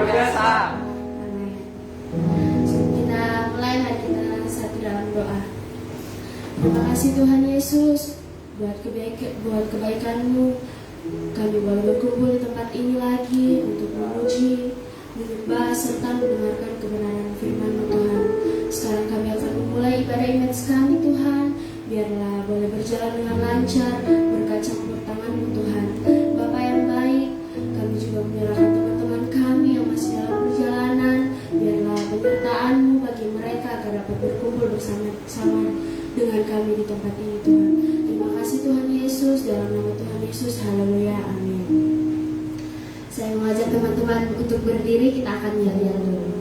luar biasa. Amin. Kita mulai hari kita satu dalam doa. Terima kasih Tuhan Yesus buat kebaikan-Mu. Kami boleh berkumpul di tempat ini lagi untuk memuji, menyembah, serta mendengarkan kebenaran firman-Mu Tuhan. Sekarang kami akan memulai ibadah image kami Tuhan. Biarlah boleh berjalan dengan lancar, berkat campur tangan-Mu Tuhan. Bapa yang baik, kami juga menyerahkan teman-teman kami yang masih dalam perjalanan. Biarlah penyertaan-Mu bagi mereka agar dapat berkumpul bersama-sama dengan kami di tempat ini Tuhan. Terima kasih Tuhan Yesus, dalam nama Tuhan Yesus, haleluya, amin. Saya mengajak teman-teman untuk berdiri, kita akan jalan dulu.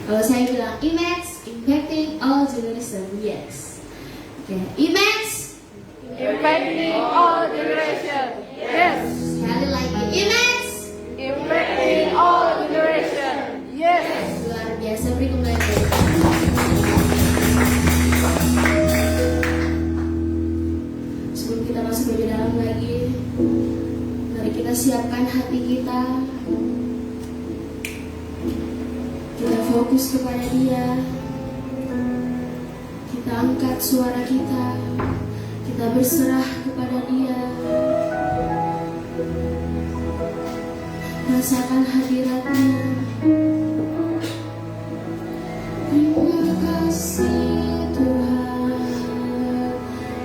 Kalau saya bilang image, impacting all generation, yes. Oke, image, Impacting all generation. Yes. sekali lagi, image. Impacting all generation. Yes. Luar biasa, beri kembali. Sebelum kita masuk lebih dalam lagi, mari kita siapkan hati kita. Kita fokus kepada Dia. Kita angkat suara kita. Kita berserah kepada Dia. Rasakan hadirat-Nya. Terima kasih Tuhan.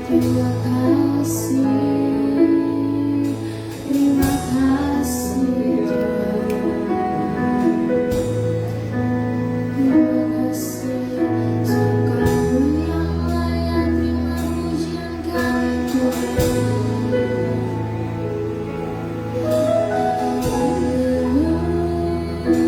Terima kasih. Terima kasih Tuhan. Terima kasih. Engkau yang layak terima pujian kami Tuhan. Haleluya.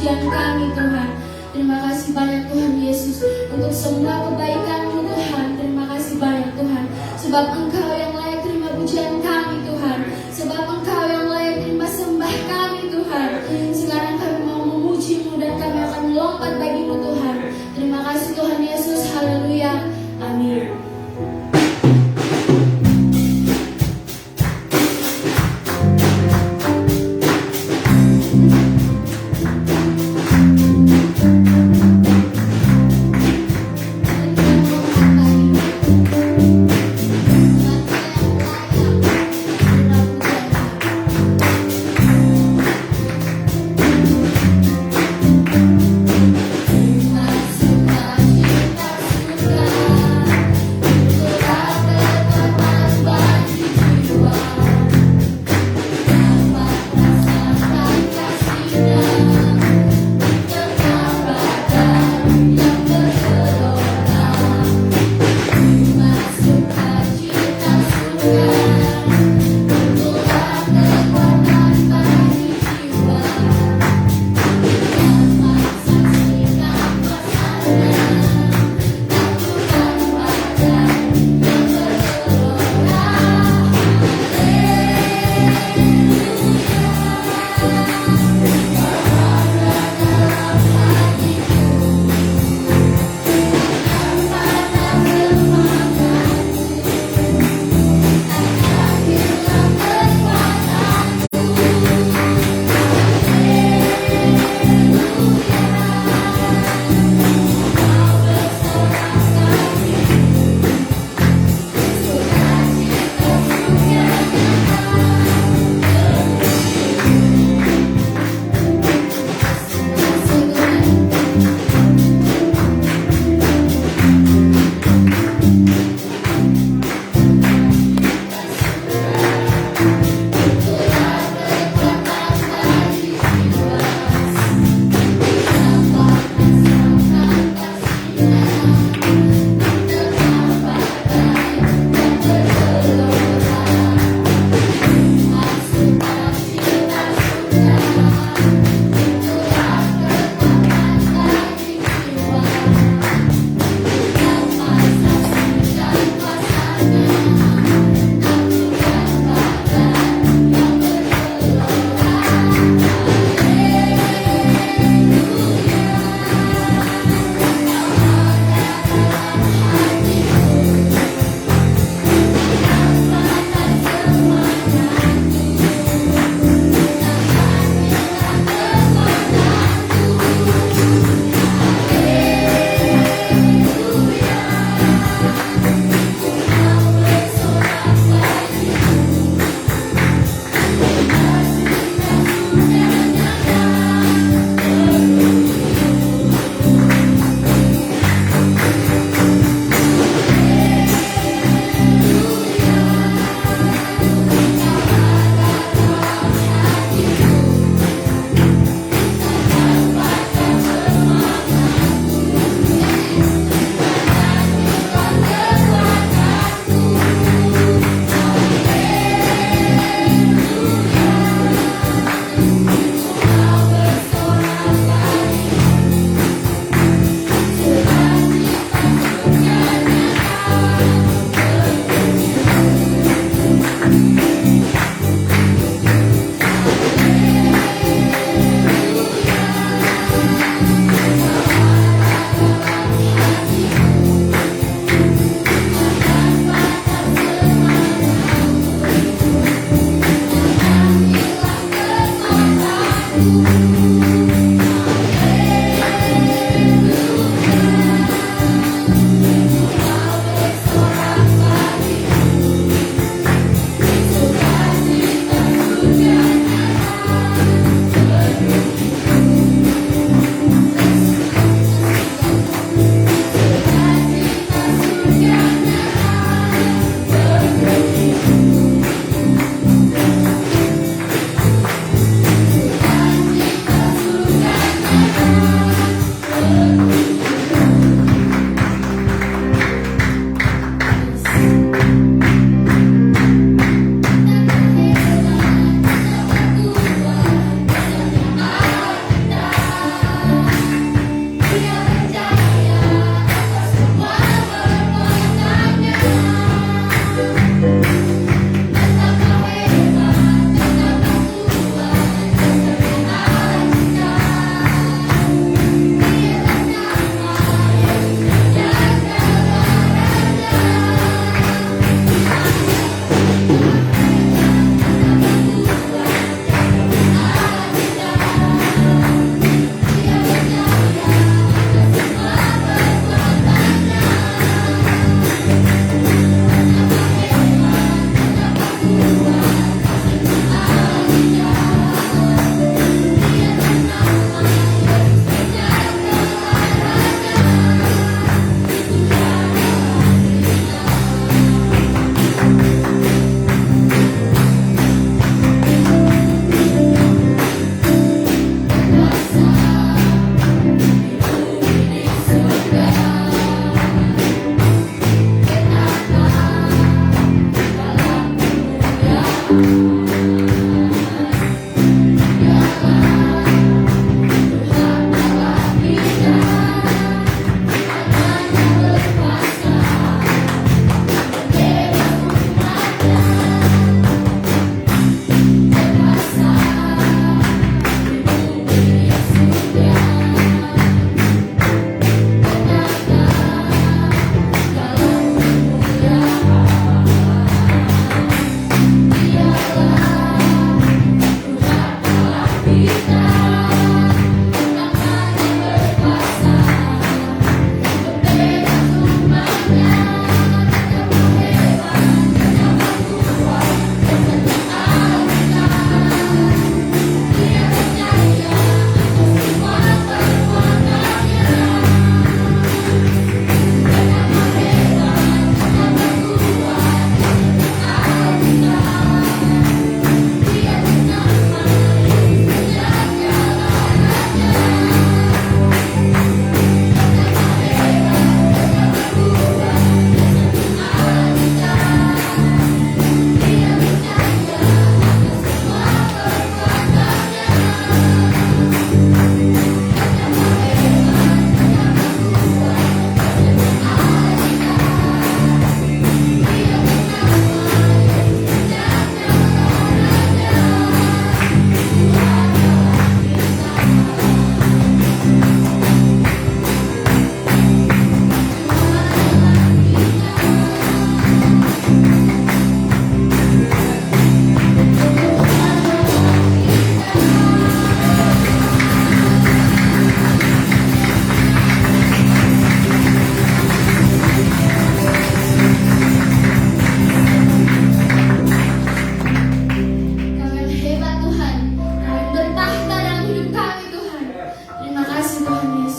pujian kami Tuhan. Terima kasih banyak Tuhan Yesus untuk semua kebaikan-Mu Tuhan. Terima kasih banyak Tuhan, sebab Engkau yang layak terima pujian kami Tuhan, sebab Engkau yang layak terima sembah kami Tuhan. Sekarang kami mau memuji-Mu dan kami akan melompat bagi-Mu Tuhan. Terima kasih Tuhan Yesus, haleluya, amin. Mari kita melompat bagi-Mu.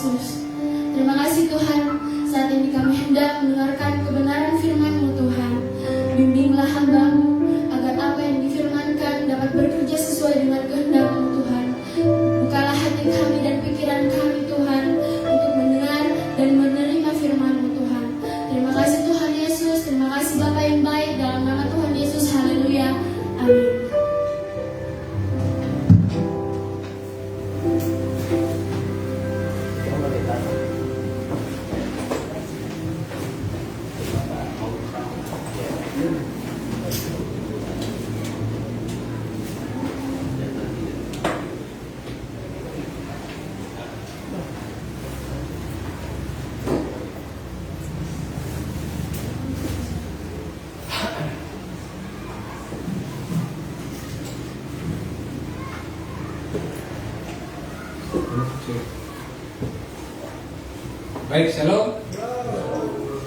Yesus. Terima kasih Tuhan, saat ini kami hendak mendengarkan kebenaran firman-Mu Tuhan. Bimbinglah hamba-Mu agar apa yang difirmankan dapat bekerja sesuai dengan kehendak-Mu Tuhan. Bukalah hati kami dan pikiran kami Tuhan untuk mendengar dan menerima firman-Mu Tuhan. Terima kasih Tuhan Yesus, terima kasih Bapa yang baik, dalam nama Tuhan Yesus, haleluya, amin. Baik, shalom.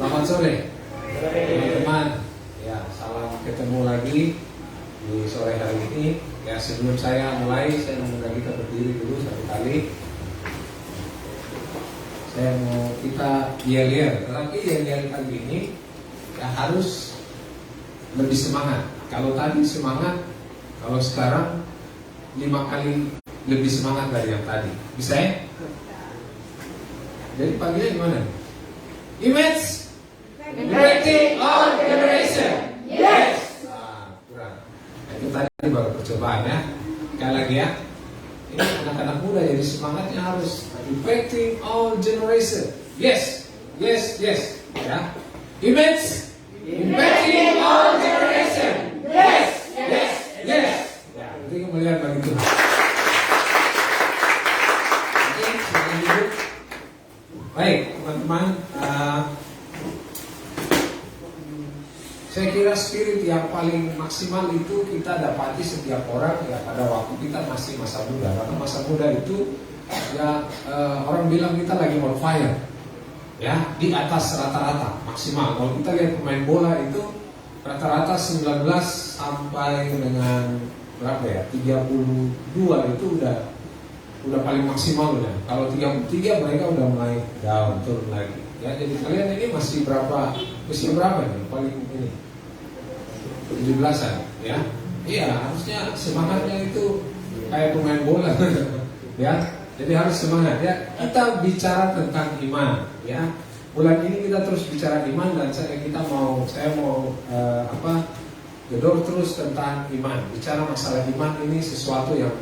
Selamat sore, teman-teman. Ya, salam ketemu lagi di sore hari ini. Ya, sebelum saya mulai, saya mengundang kita berdiri dulu satu kali. Saya mau kita yel-yel, tetapi yel-yel kali ini ya harus lebih semangat. Kalau tadi semangat, kalau sekarang 5 kali lebih semangat dari yang tadi. Bisa ya? Jadi paginya gimana? Image impacting all generation. Yes. Kurang. Itu tadi baru percobaan ya. Sekali lagi ya. Ini anak-anak muda jadi semangatnya harus impacting all generation. Yes. Yes. Yes. Ya. Image impacting all generation. Yes. Yes. Yes. Ya, nanti melihat bagi Tuhan. Oke, silakan duduk. Baik teman-teman, saya kira spirit yang paling maksimal itu kita dapati setiap orang ya pada waktu kita masih masa muda. Karena masa muda itu ya orang bilang kita lagi on fire, ya di atas rata-rata maksimal. Kalau kita lihat pemain bola itu rata-rata 19 sampai dengan berapa ya 32 itu udah paling maksimal udah. Kalau 33 mereka udah mulai down, turun lagi. Ya, jadi kalian ini masih berapa? Usia berapa nih? Paling ini 17-an, ya. Iya, harusnya semangatnya itu kayak pemain bola. Ya. Jadi harus semangat ya. Kita bicara tentang iman, ya. Bulan ini kita terus bicara iman dan saya mau gedor terus tentang iman. Bicara masalah iman ini sesuatu yang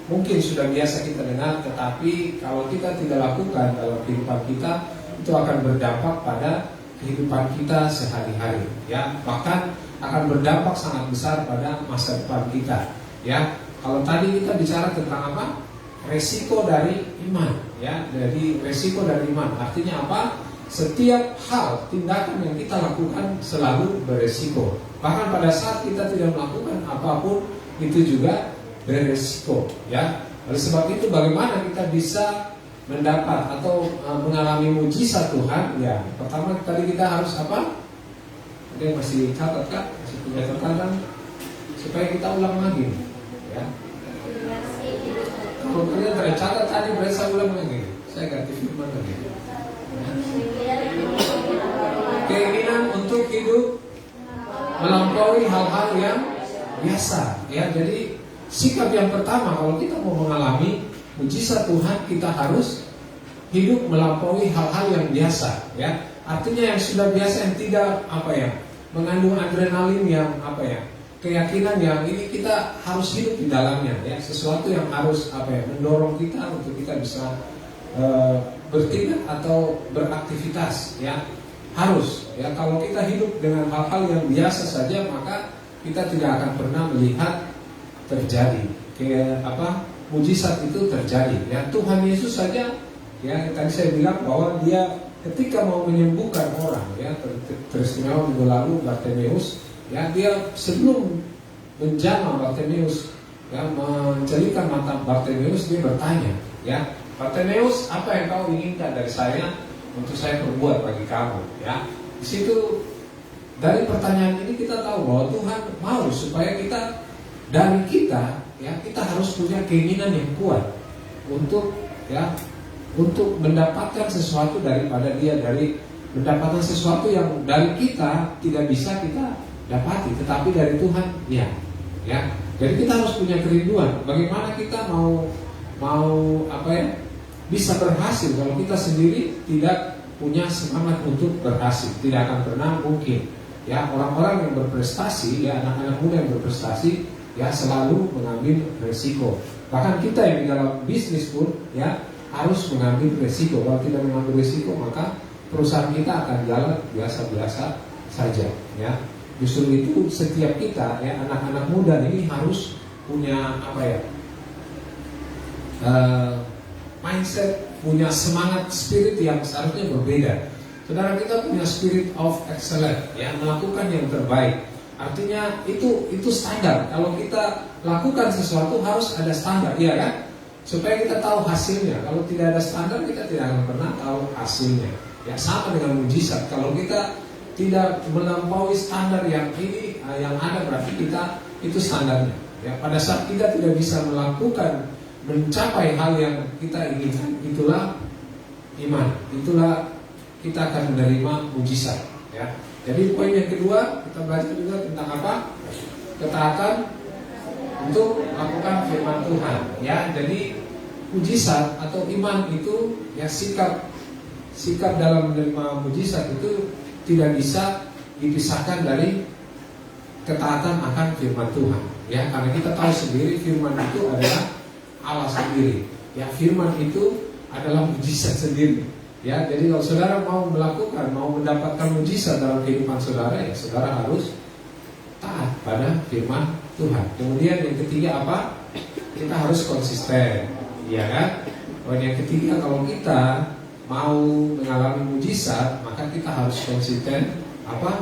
mungkin sudah biasa kita dengar, tetapi kalau kita tidak lakukan dalam kehidupan kita, itu akan berdampak pada kehidupan kita sehari-hari, ya. Bahkan akan berdampak sangat besar pada masa depan kita, ya. Kalau tadi kita bicara tentang apa? Resiko dari iman, ya. Jadi resiko dari iman artinya apa? Setiap hal, tindakan yang kita lakukan selalu beresiko. Bahkan pada saat kita tidak melakukan apapun, itu juga beresiko, ya. Oleh sebab itu bagaimana kita bisa mendapat atau mengalami mujizat Tuhan? Ya, pertama tadi kita harus apa? Ada yang masih catat kan? Masih punya catatan supaya kita ulang lagi, ya. Kalau kalian tercatat tadi berarti saya ulang lagi. Saya ganti firman lagi. Ya. Keinginan untuk hidup melampaui hal-hal yang biasa, ya. Jadi sikap yang pertama kalau kita mau mengalami mujizat Tuhan, kita harus hidup melampaui hal-hal yang biasa, ya. Artinya yang sudah biasa, yang tidak mengandung adrenalin, yang keyakinan yang ini kita harus hidup di dalamnya, ya. Sesuatu yang harus mendorong kita untuk kita bisa bertindak atau beraktivitas, ya. Harus, ya. Kalau kita hidup dengan hal-hal yang biasa saja, maka kita tidak akan pernah melihat terjadi mujizat itu terjadi, ya. Tuhan Yesus saja, ya, tadi saya bilang bahwa dia ketika mau menyembuhkan orang, ya, teristimewa minggu lalu Bartimeus, ya, dia sebelum menjamah Bartimeus, ya, menjelikan mata Bartimeus, dia bertanya, ya, Bartimeus, apa yang kau inginkan dari saya untuk saya perbuat bagi kamu, ya. Di situ dari pertanyaan ini kita tahu bahwa Tuhan mau supaya kita, dari kita, ya, kita harus punya keinginan yang kuat untuk, ya, untuk mendapatkan sesuatu daripada dia, dari mendapatkan sesuatu yang dari kita tidak bisa kita dapati, tetapi dari Tuhan ya. Jadi kita harus punya kerinduan. Bagaimana kita mau bisa berhasil kalau kita sendiri tidak punya semangat untuk berhasil? Tidak akan pernah mungkin. Ya, orang-orang yang berprestasi, ya anak-anak muda yang berprestasi, ya selalu mengambil resiko. Bahkan kita yang di dalam bisnis pun, ya harus mengambil resiko. Kalau tidak mengambil resiko, maka perusahaan kita akan jalan biasa-biasa saja. Ya, justru itu setiap kita, ya anak-anak muda ini harus punya mindset, punya semangat, spirit yang seharusnya berbeda. Saudara, kita punya spirit of excellence, ya melakukan yang terbaik. Artinya itu standar. Kalau kita lakukan sesuatu harus ada standar, iya kan? Supaya kita tahu hasilnya. Kalau tidak ada standar, kita tidak akan pernah tahu hasilnya. Ya sama dengan mujizat. Kalau kita tidak melampaui standar yang ini, yang ada, berarti kita itu standarnya. Ya, pada saat kita tidak bisa melakukan, mencapai hal yang kita inginkan, itulah iman. Itulah kita akan menerima mujizat. Ya. Jadi poin yang kedua, kita belajar juga tentang apa? Ketaatan untuk melakukan firman Tuhan. Ya, jadi mujizat atau iman itu ya sikap dalam menerima mujizat itu tidak bisa dipisahkan dari ketaatan akan firman Tuhan. Ya, karena kita tahu sendiri firman itu adalah Allah sendiri. Ya, firman itu adalah mujizat sendiri. Ya, jadi kalau saudara mau melakukan, mau mendapatkan mujizat dalam kehidupan saudara, ya saudara harus taat pada firman Tuhan. Kemudian yang ketiga apa? Kita harus konsisten, ya kan? Dan yang ketiga, kalau kita mau mengalami mujizat, maka kita harus konsisten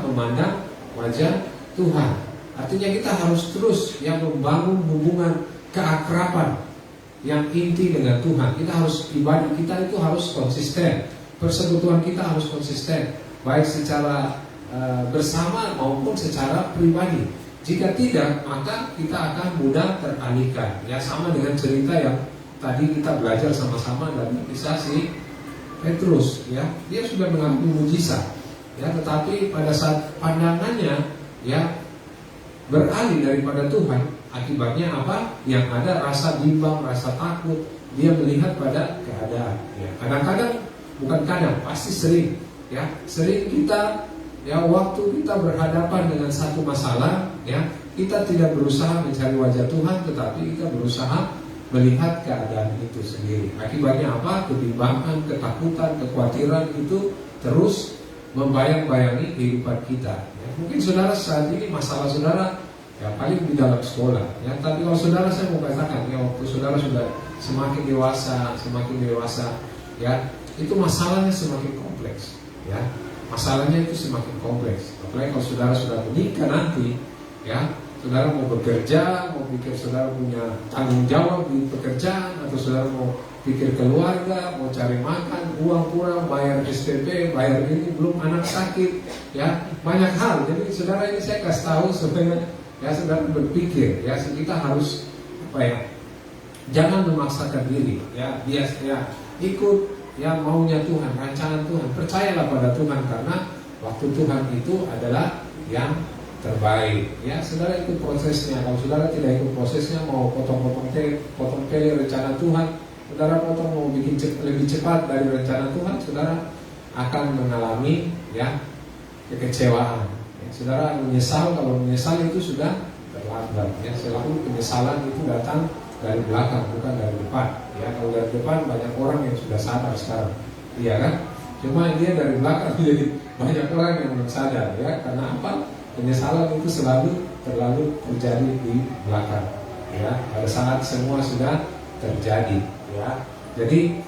memandang wajah Tuhan. Artinya kita harus terus membangun hubungan keakraban yang inti dengan Tuhan. Kita harus ibadah kita itu harus konsisten, persekutuan kita harus konsisten, baik secara bersama maupun secara pribadi. Jika tidak, maka kita akan mudah teralihkan. Ya, sama dengan cerita yang tadi kita belajar sama-sama dari kisah si Petrus. Ya, dia sudah mengalami mujizat. Ya, tetapi pada saat pandangannya beralih daripada Tuhan, akibatnya apa? Yang ada rasa bimbang, rasa takut. Dia melihat pada keadaan. Ya, kadang-kadang, bukan kadang, pasti sering. Ya, sering kita, waktu kita berhadapan dengan satu masalah, kita tidak berusaha mencari wajah Tuhan, tetapi kita berusaha melihat keadaan itu sendiri. Akibatnya apa? Kebimbangan, ketakutan, kekhawatiran itu terus membayang-bayangi kehidupan kita. Ya, mungkin saudara saat ini masalah saudara paling di dalam sekolah. Ya, tapi kalau saudara, saya mau katakan, waktu saudara sudah semakin dewasa, ya itu masalahnya semakin kompleks. Ya, masalahnya itu semakin kompleks. Apalagi kalau saudara sudah menikah nanti, saudara mau bekerja, mau pikir saudara punya tanggung jawab di pekerjaan, atau saudara mau pikir keluarga, mau cari makan, uang kurang, bayar SPP, bayar ini, belum anak sakit, banyak hal. Jadi saudara, ini saya kasih tahu supaya saudara berpikir, kita harus jangan memaksakan diri, ikut maunya Tuhan, rancangan Tuhan. Percayalah pada Tuhan, karena waktu Tuhan itu adalah yang terbaik. Ya, saudara ikut prosesnya. Kalau saudara tidak ikut prosesnya, mau potong pele rencana Tuhan, saudara potong mau bikin lebih cepat dari rencana Tuhan, saudara akan mengalami kekecewaan. Saudara menyesal, kalau menyesal itu sudah terlambat. Selalu penyesalan itu datang dari belakang, bukan dari depan. Kalau dari depan banyak orang yang sudah sadar sekarang, iya kan? Cuma dia dari belakang jadi banyak orang yang belum sadar, karena apa? Penyesalan itu terlalu terjadi di belakang. Pada saat semua sudah terjadi. Jadi,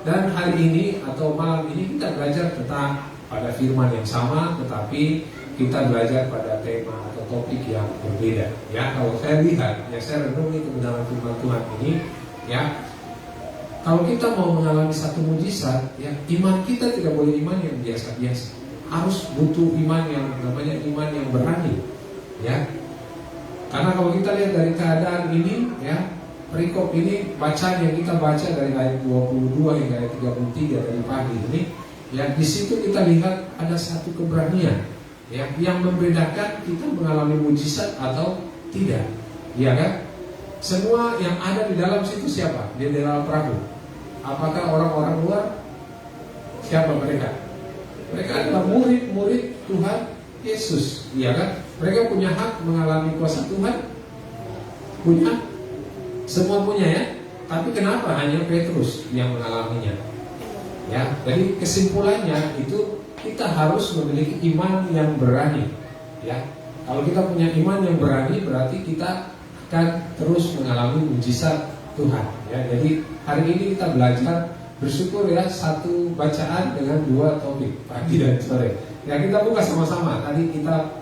dan hari ini atau malam ini kita belajar tentang pada firman yang sama, tetapi kita belajar pada tema atau topik yang berbeda. Kalau saya lihat, saya renungi kebenaran firman Tuhan ini, kalau kita mau mengalami satu mujizat, iman kita tidak boleh iman yang biasa-biasa. Harus butuh iman yang namanya iman yang berani. Karena kalau kita lihat dari keadaan ini, perikop ini bacaan yang kita baca dari ayat 22 hingga ayat 33 dari pagi ini, ya di situ kita lihat ada satu keberanian ya, yang membedakan kita mengalami mujizat atau tidak, ya kan? Semua yang ada di dalam situ siapa? Di dalam perahu. Apakah orang-orang luar? Siapa mereka? Mereka adalah murid-murid Tuhan Yesus, ya kan? Mereka punya hak mengalami kuasa Tuhan, punya, semua punya ya. Tapi kenapa hanya Petrus yang mengalaminya? Ya, jadi kesimpulannya itu kita harus memiliki iman yang berani. Ya, kalau kita punya iman yang berani, berarti kita akan terus mengalami mujizat Tuhan. Ya, jadi hari ini kita belajar bersyukur ya, satu bacaan dengan dua topik, pagi dan sore. Ya, kita buka sama-sama. Tadi kita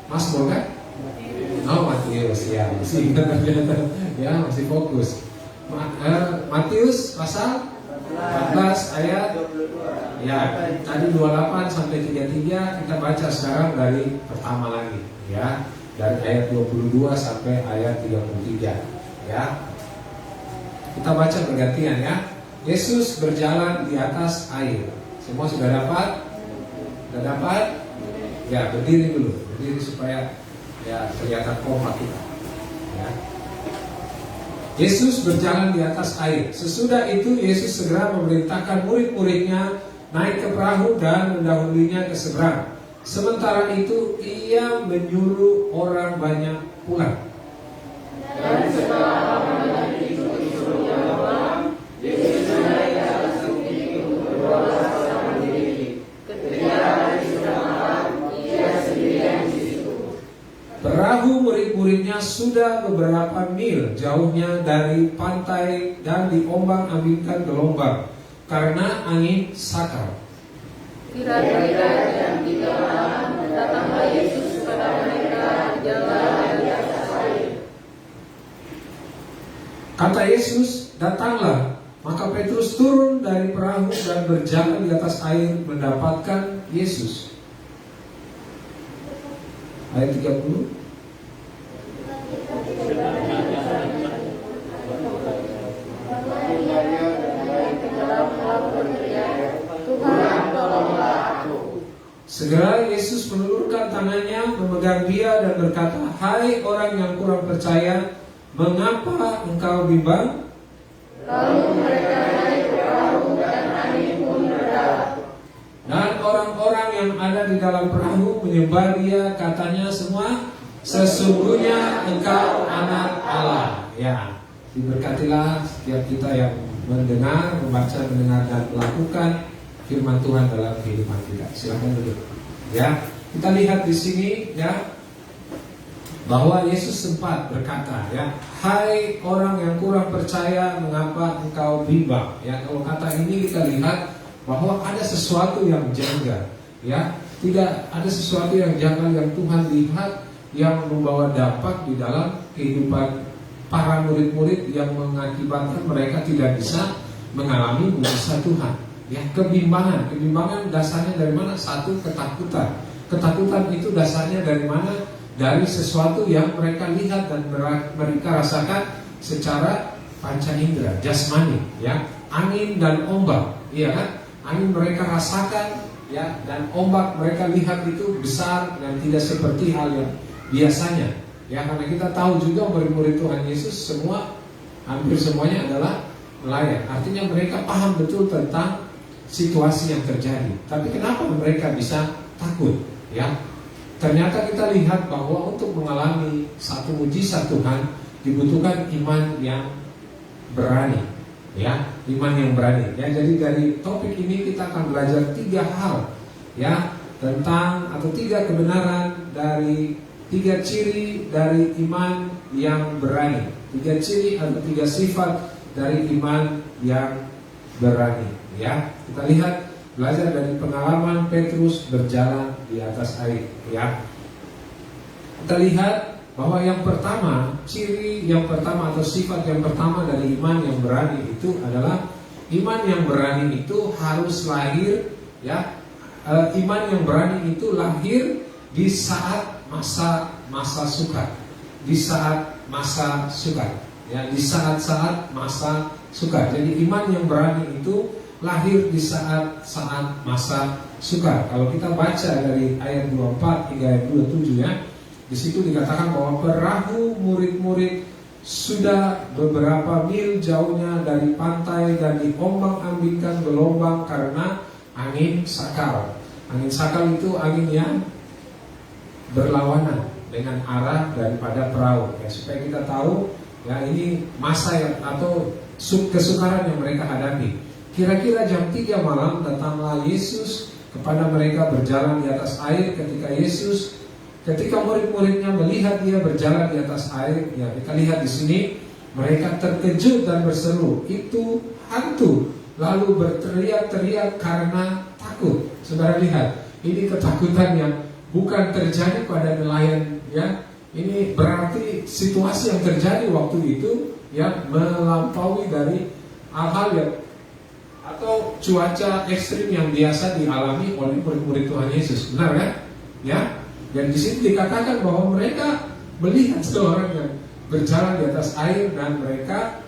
Mazmur kan? Oh, Matius ya, masih ya, masih fokus. Matius pasal 14 ayat ya, tadi 28 sampai 33 kita baca sekarang dari pertama lagi ya. Dari ayat 22 sampai ayat 33 ya. Kita baca bergantian ya. Yesus berjalan di atas air. Semua sudah dapat? Sudah dapat? Ya, berdiri dulu. Berdiri supaya ya kelihatan kompak kita ya. Yesus berjalan di atas air. Sesudah itu Yesus segera memerintahkan murid-muridnya naik ke perahu dan mendahulinya ke seberang. Sementara itu ia menyuruh orang banyak pulang. Dan setelah orang banyak itu disuruhnya pulang, Yesus naik ke atas bukit untuk berdoa bersama diri. Ketika hari sudah malam, ia sendirian di situ. Perahu murid-muridnya sudah beberapa mil jauhnya dari pantai dan diombang-ambingkan gelombang karena angin sakal. Kira-kira jam 3 malam, datanglah Yesus kepada mereka di jalan di atas air. Kata Yesus, datanglah. Maka Petrus turun dari perahu dan berjalan di atas air mendapatkan Yesus. Ayat 30. Segera Yesus menulurkan tangannya, memegang dia dan berkata, "Hai orang yang kurang percaya, mengapa engkau bimbang?" Lalu mereka naik ke perahu dan angin pun reda. Dan orang-orang yang ada di dalam perahu menyembah dia, katanya semua, "Sesungguhnya engkau anak Allah." Ya, diberkatilah setiap kita yang mendengar, membaca, mendengar dan melakukan firman Tuhan dalam kehidupan kita. Silakan duduk. Ya, kita lihat di sini ya, bahwa Yesus sempat berkata ya, "Hai orang yang kurang percaya, mengapa engkau bimbang?" Ya, kalau kata ini kita lihat bahwa ada sesuatu yang janggal. Ya, tidak ada sesuatu yang janggal yang Tuhan lihat yang membawa dampak di dalam kehidupan para murid-murid yang mengakibatkan mereka tidak bisa mengalami mujizat Tuhan. Ya, kebimbangan dasarnya dari mana? Satu, ketakutan. Ketakutan itu dasarnya dari mana? Dari sesuatu yang mereka lihat dan mereka rasakan secara panca indera, jasmani, ya. Angin dan ombak, iya kan? Angin mereka rasakan, ya, dan ombak mereka lihat itu besar dan tidak seperti hal yang biasanya. Ya, karena kita tahu juga murid-murid Tuhan Yesus semua, hampir semuanya adalah nelayan. Artinya mereka paham betul tentang situasi yang terjadi. Tapi kenapa mereka bisa takut? Ya, ternyata kita lihat bahwa untuk mengalami satu mujizat Tuhan dibutuhkan iman yang berani. Ya, iman yang berani. Ya, jadi dari topik ini kita akan belajar 3 hal, ya, tentang atau 3 kebenaran dari 3 ciri dari iman yang berani. 3 ciri atau 3 sifat dari iman yang berani. Ya, kita lihat, belajar dari pengalaman Petrus berjalan di atas air. Ya, kita lihat bahwa yang pertama, ciri yang pertama atau sifat yang pertama dari iman yang berani itu adalah iman yang berani itu harus lahir. Ya, iman yang berani itu lahir di saat masa sukar, di saat masa sukar. ya, di saat-saat masa sukar. Jadi iman yang berani itu lahir di saat-saat masa sukar. Kalau kita baca dari ayat 24 hingga ayat 27 ya, di situ dikatakan bahwa perahu murid-murid sudah beberapa mil jauhnya dari pantai dan diombang-ambingkan gelombang karena angin sakal. Angin sakal itu angin yang berlawanan dengan arah daripada perahu. Ya, supaya kita tahu ya ini masa yang atau kesukaran yang mereka hadapi. Kira-kira jam 3 malam datanglah Yesus kepada mereka berjalan di atas air. Ketika murid-muridnya melihat dia berjalan di atas air, ya kita lihat di sini mereka terkejut dan berseru, "Itu hantu!" Lalu berteriak-teriak karena takut. Saudara lihat, ini ketakutan yang bukan terjadi pada nelayan, ya. Ini berarti situasi yang terjadi waktu itu ya melampaui dari hal-hal yang atau cuaca ekstrim yang biasa dialami oleh murid-murid Tuhan Yesus. Benar kan? Ya. Dan di sini dikatakan bahwa mereka melihat seorang yang berjalan di atas air dan mereka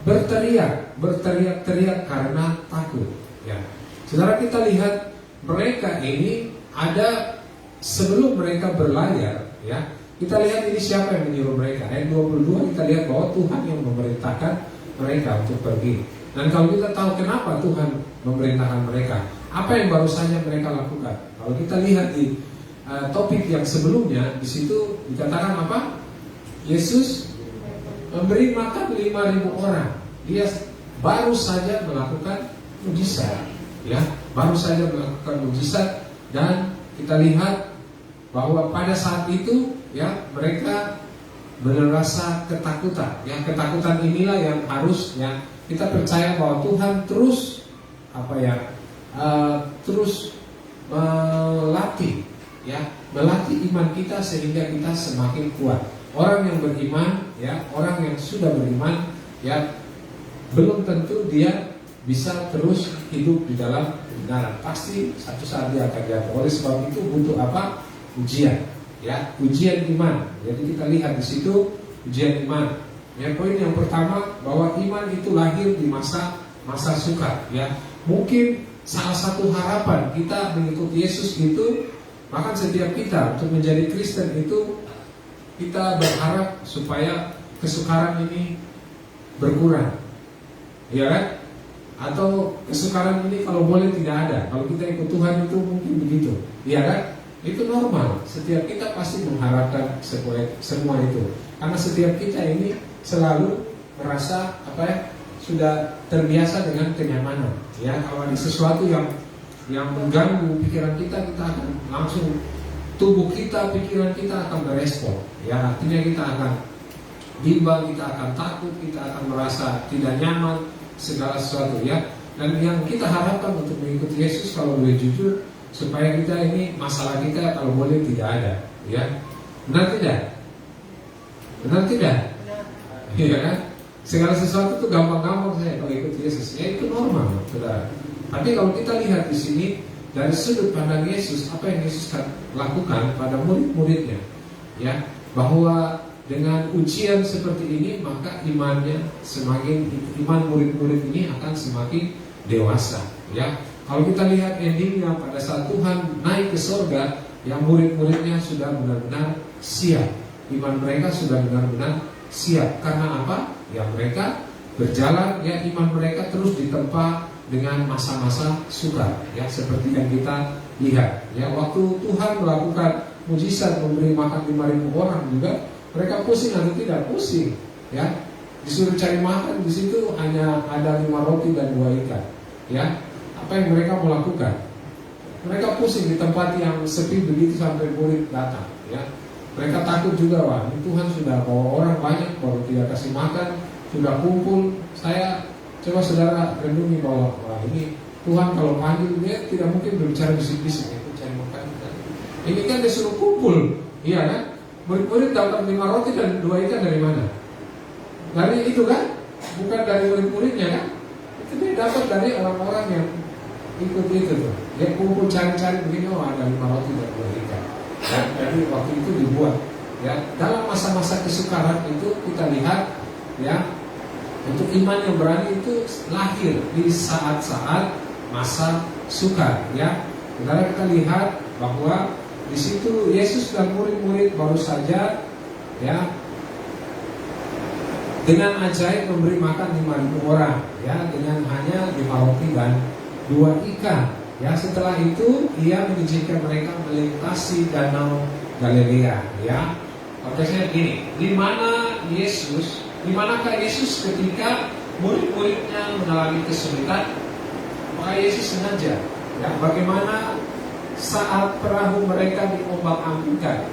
berteriak-teriak karena takut. Ya. Saudara, kita lihat mereka ini ada sebelum mereka berlayar, ya. Kita lihat ini siapa yang menyuruh mereka. Ayat 22 kita lihat bahwa Tuhan yang memerintahkan mereka untuk pergi. Dan kalau kita tahu kenapa Tuhan memerintahkan mereka, apa yang baru saja mereka lakukan? Kalau kita lihat di topik yang sebelumnya, di situ dikatakan apa? Yesus memberi makan 5.000 orang. Dia baru saja melakukan mujizat, ya, baru saja melakukan mujizat. Dan kita lihat bahwa pada saat itu, ya, mereka merasa ketakutan. Ya, ketakutan inilah yang harusnya kita percaya bahwa Tuhan terus terus melatih, ya, melatih iman kita sehingga kita semakin kuat. Orang yang beriman, ya, orang yang sudah beriman, ya, belum tentu dia bisa terus hidup di dalam kebenaran. Pasti satu saat dia akan jatuh. Oleh sebab itu butuh apa? Ujian, ya, ujian iman. Jadi kita lihat di situ ujian iman. Ya, poin yang pertama bahwa iman itu lahir di masa sukar, ya. Mungkin salah satu harapan kita mengikuti Yesus itu, bahkan setiap kita untuk menjadi Kristen itu kita berharap supaya kesukaran ini berkurang, ya kan? Atau kesukaran ini kalau boleh tidak ada. Kalau kita ikut Tuhan itu mungkin begitu, ya kan? Itu normal. Setiap kita pasti mengharapkan semua itu, karena setiap kita ini selalu merasa sudah terbiasa dengan kenyamanan. Ya, kalau ada sesuatu yang mengganggu pikiran kita akan langsung tubuh kita, pikiran kita akan merespon. Ya, artinya kita akan bimbang, kita akan takut, kita akan merasa tidak nyaman segala sesuatu, ya. Dan yang kita harapkan untuk mengikuti Yesus kalau boleh jujur, supaya kita ini masalah kita kalau boleh tidak ada, ya. Benar tidak? Benar tidak? Iya kan? Segala sesuatu itu gampang-gampang saya kalau ikut Yesus, ya itu normal, saudara. Tapi kalau kita lihat di sini dari sudut pandang Yesus, apa yang Yesus lakukan pada murid-muridnya, ya, bahwa dengan ujian seperti ini maka iman murid-murid ini akan semakin dewasa, ya. Kalau kita lihat endingnya pada saat Tuhan naik ke surga, yang murid-muridnya sudah benar-benar siap, iman mereka sudah benar-benar siap. Karena apa? Ya, mereka berjalan, ya, iman mereka terus ditempa dengan masa-masa sukar, ya, seperti yang kita lihat, ya. Waktu Tuhan melakukan mujizat memberi makan 5.000 orang juga, mereka pusing atau tidak? Pusing, ya. Disuruh cari makan, di situ hanya ada 5 roti dan 2 ikan, ya. Apa yang mereka mau lakukan? Mereka pusing di tempat yang sepi begitu sampai murid datang, ya. Mereka takut juga, wah, ini Tuhan sudah bawa orang banyak, baru tidak kasih makan, sudah kumpul. Saya coba saudara renungi bahwa, wah, ini Tuhan kalau panggil dia tidak mungkin berbicara bisik-bisik, itu cari makan. Ini kan disuruh kumpul, iya kan? Murid-murid dapat 5 roti dan 2 ikan dari mana? Dari itu kan? Bukan dari murid-muridnya kan? Itu dia dapat dari orang-orang yang ikut itu tuh. Dia kumpul cari-cari begini, oh ada 5 roti dan 2 ikan. Jadi waktu itu dibuat Ya, dalam masa-masa kesukaran itu kita lihat ya, untuk iman yang berani itu lahir di saat-saat masa sukar ya. Saudara, kita lihat bahwa di situ Yesus dan murid-murid baru saja ya dengan ajaib memberi makan 5.000 orang ya, dengan hanya 5 roti dan 2 ikan ya. Setelah itu ia mengizinkan mereka melintasi danau Galilea ya. Konteksnya gini, dimanakah Yesus ketika murid-muridnya mengalami kesulitan? Maka Yesus sengaja ya, bagaimana saat perahu mereka diombang-ambingkan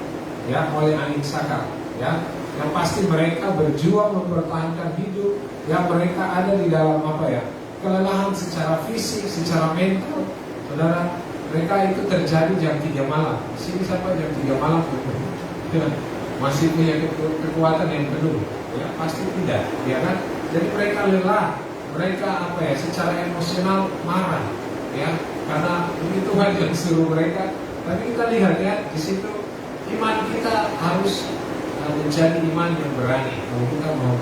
ya oleh angin sakal ya, yang pasti mereka berjuang mempertahankan hidup ya, mereka ada di dalam kelelahan secara fisik, secara mental. Saudara, mereka itu terjadi jam 3 malam. Di sini siapa jam 3 malam ya, masih punya kekuatan yang penuh ya? Pasti tidak ya kan. Jadi mereka lelah, mereka secara emosional marah ya, karena ini Tuhan yang suruh mereka. Tapi kita lihat ya, di situ iman kita harus menjadi iman yang berani. Kalau kita mau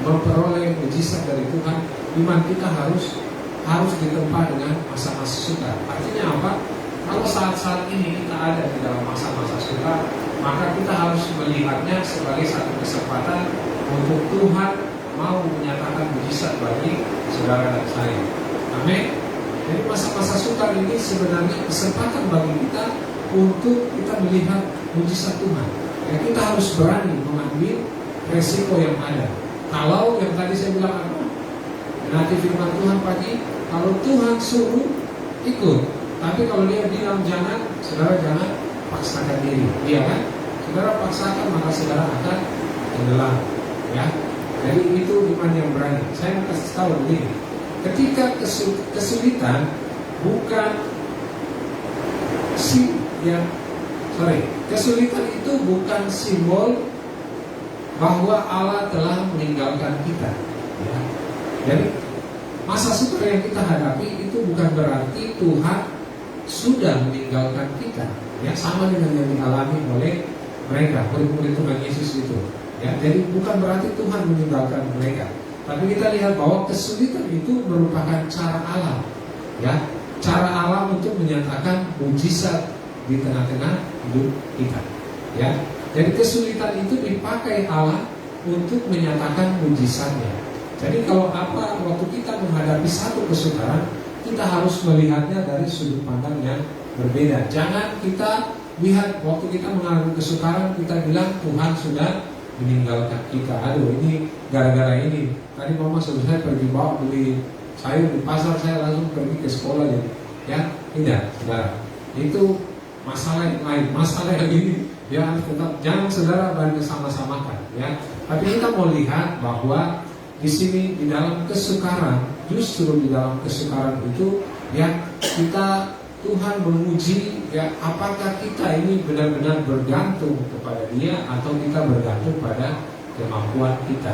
memperoleh mujizat dari Tuhan, iman kita harus ditempa dengan masa-masa sukar. Artinya apa? Kalau saat-saat ini kita ada di dalam masa-masa sukar, maka kita harus melihatnya sebagai satu kesempatan untuk Tuhan mau menyatakan mujizat bagi saudara dan saya. Amin. Jadi masa-masa sukar ini sebenarnya kesempatan bagi kita untuk kita melihat mujizat Tuhan. Ya, kita harus berani mengambil resiko yang ada. Kalau yang tadi saya bilang apa? Nanti firman Tuhan pagi, kalau Tuhan suruh ikut. Tapi kalau dia bilang jangan, saudara jangan paksakan diri, iya kan? Saudara paksakan maka saudara akan tenggelam, ya. Jadi itu iman yang berani. Saya mau kasih tahu begini, ketika kesulitan bukan kesulitan itu bukan simbol bahwa Allah telah meninggalkan kita, ya. Jadi masa sukar yang kita hadapi itu bukan berarti Tuhan sudah meninggalkan kita, ya, sama dengan yang dialami oleh mereka murid-murid Tuhan Yesus itu, ya. Jadi bukan berarti Tuhan meninggalkan mereka, tapi kita lihat bahwa kesulitan itu merupakan cara Allah, ya, cara Allah untuk menyatakan mujizat di tengah-tengah hidup kita, ya. Jadi kesulitan itu dipakai Allah untuk menyatakan mujizatnya. Jadi kalau waktu kita menghadapi satu kesukaran, kita harus melihatnya dari sudut pandang yang berbeda. Jangan kita lihat waktu kita mengalami kesukaran, kita bilang Tuhan sudah meninggalkan kita. Aduh, ini gara-gara ini. Tadi mama suruh saya pergi bawa beli sayur di pasar, saya langsung pergi ke sekolah jadi. Ya, tidak, saudara. Itu masalah yang lain. Masalah yang ini, ya tetap jangan saudara banding sama-samakan. Ya, tapi kita mau lihat bahwa di sini di dalam kesukaran, justru di dalam kesukaran itu ya kita Tuhan menguji ya apakah kita ini benar-benar bergantung kepada Dia atau kita bergantung pada kemampuan kita.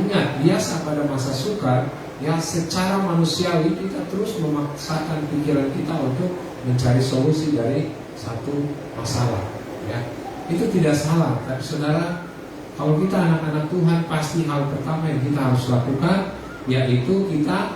Ingat, biasa pada masa sukar ya secara manusiawi kita terus memaksakan pikiran kita untuk mencari solusi dari satu masalah, ya. Itu tidak salah, tapi saudara, kalau kita anak-anak Tuhan, pasti hal pertama yang kita harus lakukan yaitu kita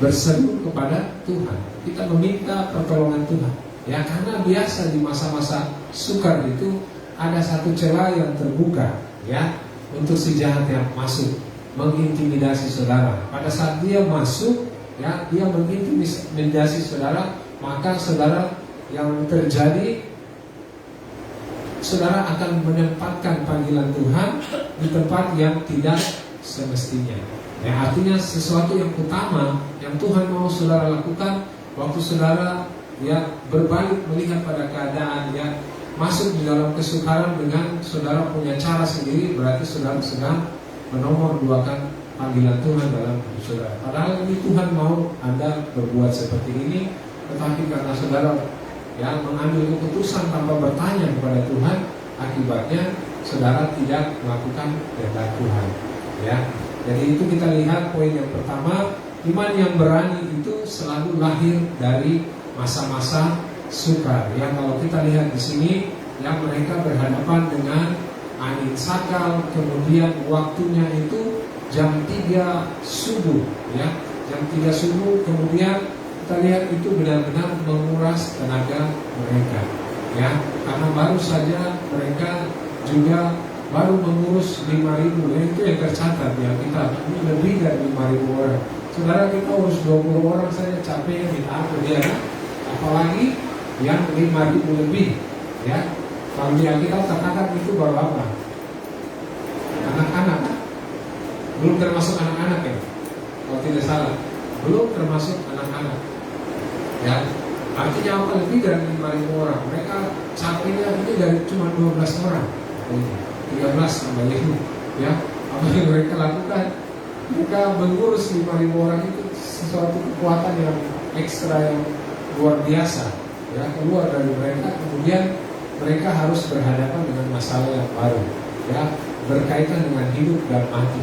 berseru kepada Tuhan. Kita meminta pertolongan Tuhan. Ya, karena biasa di masa-masa sukar itu ada satu celah yang terbuka, ya, untuk si jahat yang masuk mengintimidasi saudara. Pada saat dia masuk, ya, dia mengintimidasi saudara, maka saudara yang terjadi, saudara akan menempatkan panggilan Tuhan di tempat yang tidak semestinya. Ya, artinya sesuatu yang utama yang Tuhan mau saudara lakukan waktu saudara ya berbalik melihat pada keadaan ya masuk di dalam kesukaran dengan saudara punya cara sendiri, berarti saudara sedang menomorduakan panggilan Tuhan dalam hidup saudara. Padahal ini Tuhan mau Anda berbuat seperti ini, tetapi karena saudara yang mengambil keputusan tanpa bertanya kepada Tuhan, akibatnya saudara tidak melakukan kehendak Tuhan, ya. Jadi itu kita lihat poin yang pertama, iman yang berani itu selalu lahir dari masa-masa sukar. Ya, kalau kita lihat di sini yang mereka berhadapan dengan angin sakal, kemudian waktunya itu jam 3 subuh, ya, jam 3 subuh, kemudian kita lihat itu benar-benar menguras tenaga mereka, ya, karena baru saja mereka juga baru mengurus 5.000, ya, itu yang tercatat ya, kita ini lebih dari 5.000 orang. Saudara, kita urus 20 orang saja capeknya minta ampun, ya, apalagi yang 5.000 lebih, ya. Kalau di Alkitab tercatat itu baru apa? Anak-anak, belum termasuk anak-anak ya, kalau tidak salah, belum termasuk anak-anak, ya. Artinya apa? Lebih dari 5.000 orang. Mereka capeknya itu dari cuma 12 orang, 13 tambah itu, ya. Apa yang mereka lakukan? Mereka mengurus 5.000 orang itu sesuatu kekuatan yang ekstra, yang luar biasa, ya, keluar dari mereka. Kemudian mereka harus berhadapan dengan masalah yang baru, ya, berkaitan dengan hidup dan mati.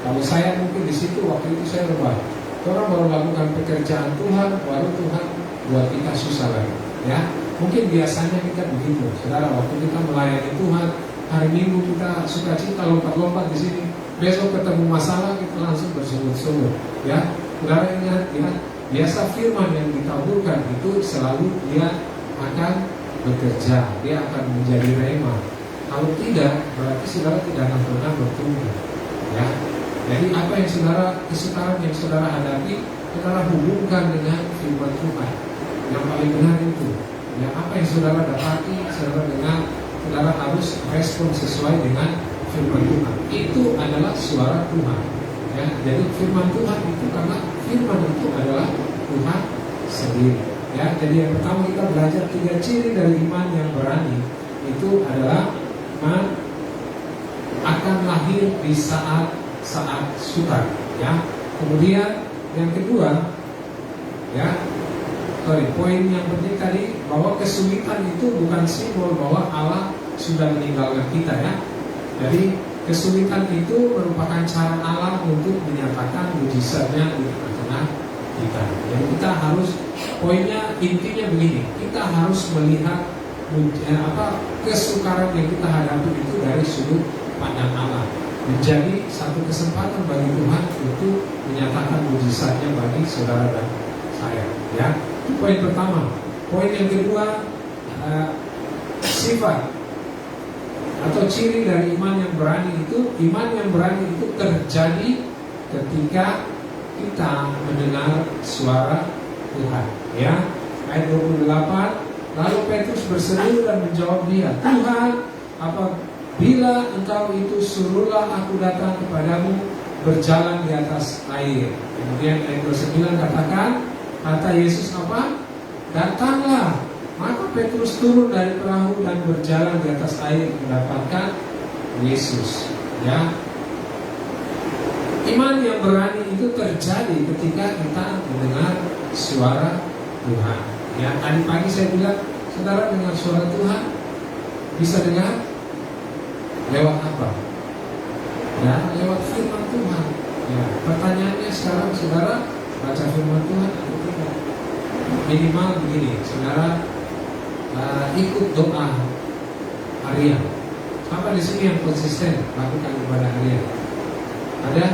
Kalau saya mungkin di situ waktu itu saya lupa, orang baru lakukan pekerjaan Tuhan, baru Tuhan buat kita susah lagi, ya. Mungkin biasanya kita begitu, saudara. Waktu kita melayani Tuhan, hari Minggu kita sukacita lompat-lompat di sini. Besok ketemu masalah kita langsung bersungut-sungut, ya. Saudara ingat, ya, biasa firman yang ditaburkan itu selalu dia akan bekerja, dia akan menjadi rema. Kalau tidak, berarti saudara tidak akan pernah bertumbuh, ya. Jadi apa yang saudara, kesukaran yang saudara hadapi, saudara hubungkan dengan firman Tuhan yang paling benar itu, ya. Apa yang saudara dapati, saudara dengar, saudara harus respon sesuai dengan firman Tuhan. Itu adalah suara Tuhan, ya. Jadi firman Tuhan itu, karena firman itu adalah Tuhan sendiri, ya. Jadi yang pertama kita belajar 3 ciri dari iman yang berani. Itu adalah iman akan lahir di saat sukar, ya. Kemudian yang kedua, ya, poin yang penting tadi, bahwa kesulitan itu bukan simbol bahwa Allah sudah meninggalkan kita, ya. Jadi kesulitan itu merupakan cara Allah untuk menyatakan mujizatnya di tengah-tengah kita. Jadi kita harus, poinnya intinya begini, kita harus melihat kesukaran yang kita hadapi itu dari sudut pandang Allah, menjadi satu kesempatan bagi Tuhan untuk menyatakan mujizatnya bagi saudara dan saya, ya. Itu poin pertama. Poin yang kedua, sifat atau ciri dari iman yang berani itu, iman yang berani itu terjadi ketika kita mendengar suara Tuhan, ya. Ayat 28, lalu Petrus berseru dan menjawab dia, Tuhan, apabila engkau itu, suruhlah aku datang kepadamu berjalan di atas air. Kemudian ayat 29 katakan, kata Yesus apa? Datanglah. Maka Petrus turun dari perahu dan berjalan di atas air mendapatkan Yesus, ya. Iman yang berani itu terjadi ketika kita mendengar suara Tuhan, ya. Tadi pagi saya bilang, saudara dengar suara Tuhan bisa dengar lewat apa? Ya, lewat firman Tuhan, ya. Pertanyaannya sekarang, saudara baca firman Tuhan atau tidak? Minimal begini, saudara, ikut doa harian. Apa di sini yang konsisten lakukan ibadah harian? Ada?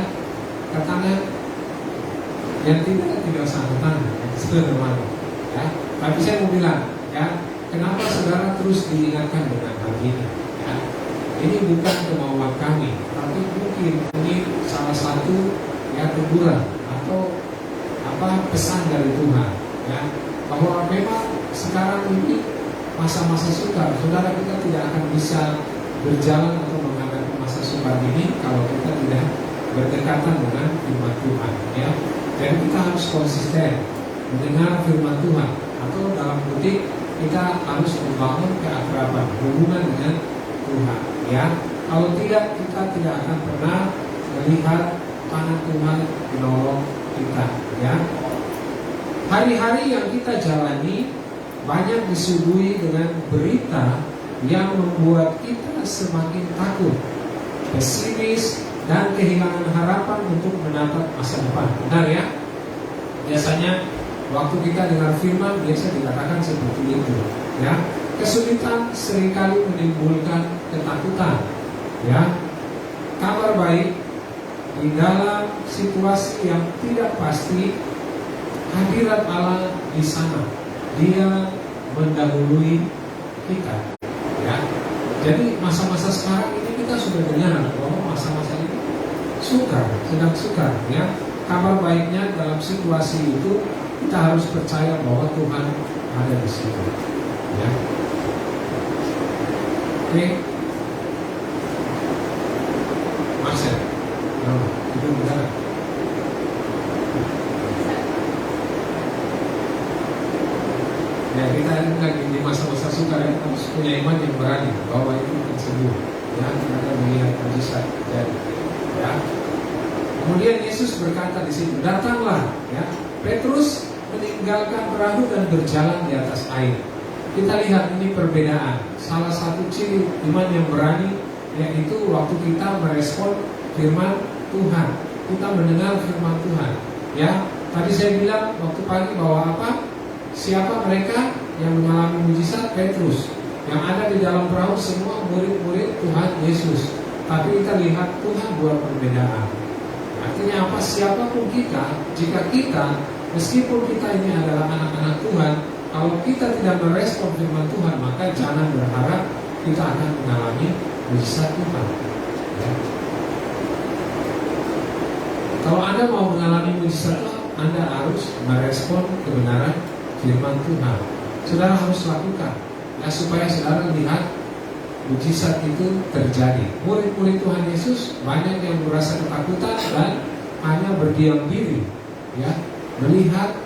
Katakan yang tidak usah tangan, itu normal, ya. Tapi saya mau bilang, ya, kenapa saudara terus diingatkan dengan hal ini? Ya, ini bukan kemauan kami, tapi mungkin ini salah satu, ya, teguran atau pesan dari Tuhan, ya, bahwa memang sekarang ini masa-masa sukar, saudara, kita tidak akan bisa berjalan atau menghadapi masa sukar ini kalau kita tidak berdekatan dengan firman Tuhan, ya. Jadi kita harus konsisten mendengar firman Tuhan, atau dalam kutip kita harus membangun keakraban, hubungan dengan Tuhan, ya. Kalau tidak, kita tidak akan pernah melihat tangan Tuhan menolong kita, ya. Hari-hari yang kita jalani banyak disuguhi dengan berita yang membuat kita semakin takut, pesimis, dan kehilangan harapan untuk menatap masa depan. Benar, ya? Biasanya waktu kita dengar firman biasa dikatakan seperti itu, ya. Kesulitan seringkali menimbulkan ketakutan. Ya, kabar baik di dalam situasi yang tidak pasti, hadirat Allah di sana. Dia mendahului kita. Ya, jadi masa-masa sekarang ini kita sudah dengar bahwa masa-masa ini sedang sukar. Ya, kabar baiknya dalam situasi itu kita harus percaya bahwa Tuhan ada di situ. Ya. Oke, Marcel, itu benar. Ya, kita lagi di masa-masa sukar ya, harus punya iman yang berani bahwa itu akan sembuh. Ya, kita melihat mujizat terjadi. Ya. Kemudian Yesus berkata di situ, datanglah. Ya, Petrus meninggalkan perahu dan berjalan di atas air. Kita lihat ini perbedaan. Salah satu ciri iman yang berani yaitu waktu kita merespon firman Tuhan. Kita mendengar firman Tuhan. Ya, tadi saya bilang waktu pagi bahwa apa? Siapa mereka yang mengalami mujizat? Petrus. Yang ada di dalam perahu semua murid-murid Tuhan Yesus. Tapi kita lihat Tuhan buat perbedaan. Artinya apa? Siapapun kita, jika kita, meskipun kita ini adalah anak-anak Tuhan, kalau kita tidak merespon firman Tuhan, maka jangan berharap kita akan mengalami mujizat Tuhan. Ya. Kalau Anda mau mengalami mujizat Tuhan, Anda harus merespon kebenaran firman Tuhan. Saudara harus lakukan, ya, supaya saudara lihat mujizat itu terjadi. Murid-murid Tuhan Yesus banyak yang merasa ketakutan dan hanya berdiam diri, ya, melihat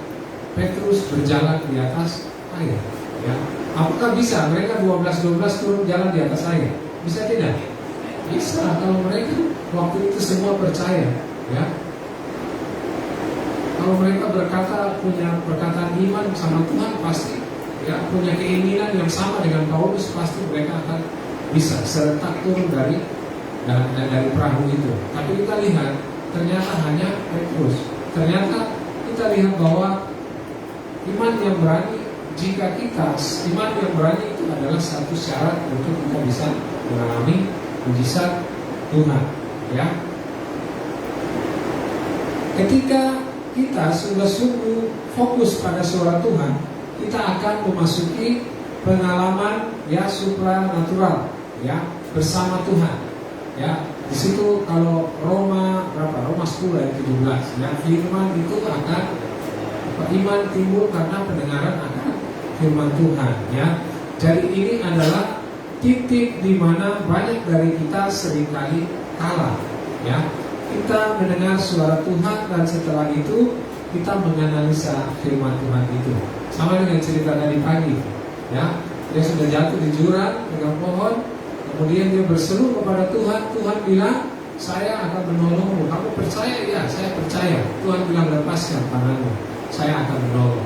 Petrus berjalan di atas air. Ya. Apakah bisa mereka 12 turun jalan di atas air? Bisa tidak? Bisa, kalau mereka waktu itu semua percaya. Ya. Kalau mereka punya perkataan iman sama Tuhan, pasti ya, punya keinginan yang sama dengan Paulus, pasti mereka akan bisa serentak turun dari perahu itu. Tapi kita lihat ternyata hanya Petrus. Ternyata kita lihat bahwa iman yang berani, iman yang berani itu adalah satu syarat untuk kita bisa mengalami mujizat Tuhan. Ya. Ketika kita sungguh-sungguh fokus pada suara Tuhan, kita akan memasuki pengalaman ya supranatural ya bersama Tuhan. Ya, di situ kalau Roma 10 ayat 17 ya, firman itu akan iman timbul karena pendengaran akan firman Tuhan ya. Jadi ini adalah titik di mana banyak dari kita seringkali kalah ya. Kita mendengar suara Tuhan dan setelah itu kita menganalisa firman Tuhan itu. Sama dengan cerita tadi pagi ya. Dia sudah jatuh di jurang dengan pohon, kemudian dia berseru kepada Tuhan. Tuhan bilang, saya akan menolongmu. Kamu percaya? Ya, saya percaya. Tuhan bilang, lepaskan tanganmu, saya akan menolong.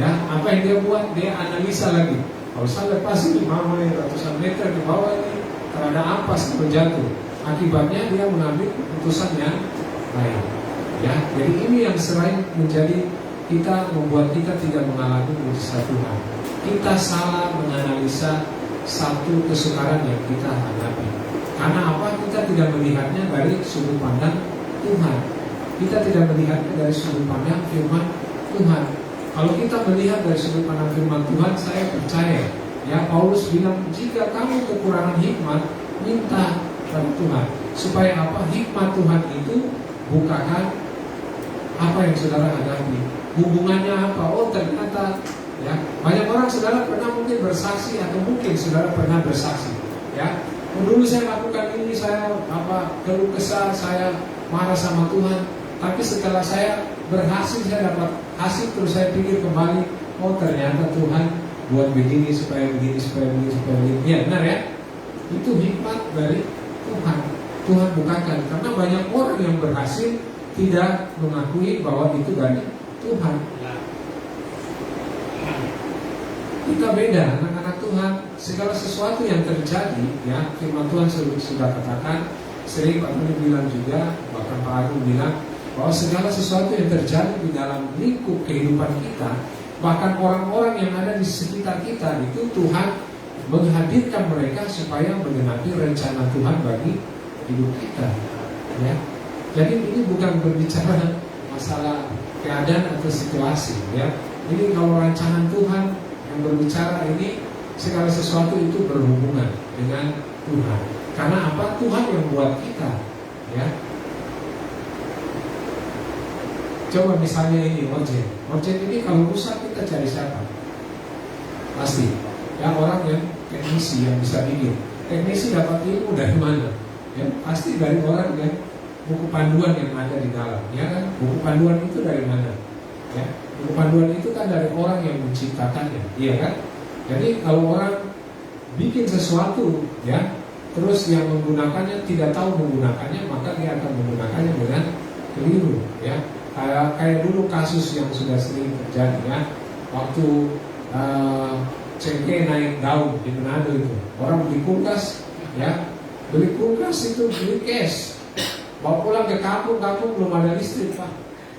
Ya, apa yang dia buat? Dia analisa lagi. Kalau saya lepas ini ratusan meter ke bawah ini, terada ampas atau jatuh. Akibatnya dia mengambil keputusan yang lain. Ya, jadi ini yang sering menjadi membuat kita tidak mengalami mujizat Tuhan. Kita salah menganalisa satu kesukaran yang kita hadapi. Karena apa? Kita tidak melihatnya dari sudut pandang Tuhan. Kita tidak melihatnya dari sudut pandang firman Tuhan. Kalau kita melihat dari sudut pandang firman Tuhan, saya percaya ya, Paulus bilang, jika kamu kekurangan hikmat, minta pada Tuhan. Supaya apa? Hikmat Tuhan itu bukakan apa yang saudara hadapi. Hubungannya apa? Oh, ternyata ya, banyak orang saudara pernah mungkin bersaksi atau mungkin saudara pernah bersaksi ya. Dulu saya lakukan ini, saya keluh kesah, saya marah sama Tuhan. Tapi setelah saya berhasil, saya dapat hasil, terus saya pikir kembali, oh ternyata Tuhan buat begini supaya begini. Ya benar ya. Itu hikmat dari Tuhan. Tuhan bukakan. Karena banyak orang yang berhasil tidak mengakui bahwa itu dari Tuhan. Kita beda, anak-anak Tuhan. Segala sesuatu yang terjadi, ya, firman Tuhan sudah katakan, sering Pak Tony bilang juga, bahkan Pak Agung bilang, bahwa segala sesuatu yang terjadi di dalam lingkup kehidupan kita, bahkan orang-orang yang ada di sekitar kita, itu Tuhan menghadirkan mereka supaya menggenapi rencana Tuhan bagi hidup kita. Ya, jadi ini bukan berbicara masalah keadaan atau situasi. Ya, ini kalau rancangan Tuhan yang berbicara ini, segala sesuatu itu berhubungan dengan Tuhan. Karena apa? Tuhan yang buat kita. Ya. Coba misalnya ini ojek ini kalau rusak kita cari siapa? Pasti ya orang yang teknisi yang bisa bikin. Teknisi dapat ilmu dari mana? Ya, pasti dari orang yang buku panduan yang ada di dalam. Ya kan? Buku panduan itu dari mana? Ya, buku panduan itu kan dari orang yang menciptakannya. Iya kan? Jadi kalau orang bikin sesuatu, ya, terus yang menggunakannya tidak tahu menggunakannya, maka dia akan menggunakannya dengan keliru. Ya. Kayak dulu kasus yang sudah sering terjadi, ya, waktu cengkeh naik daun di Manado itu, orang beli kulkas, ya, beli kulkas itu beli cash, bawa pulang ke kampung belum ada listrik, Pak,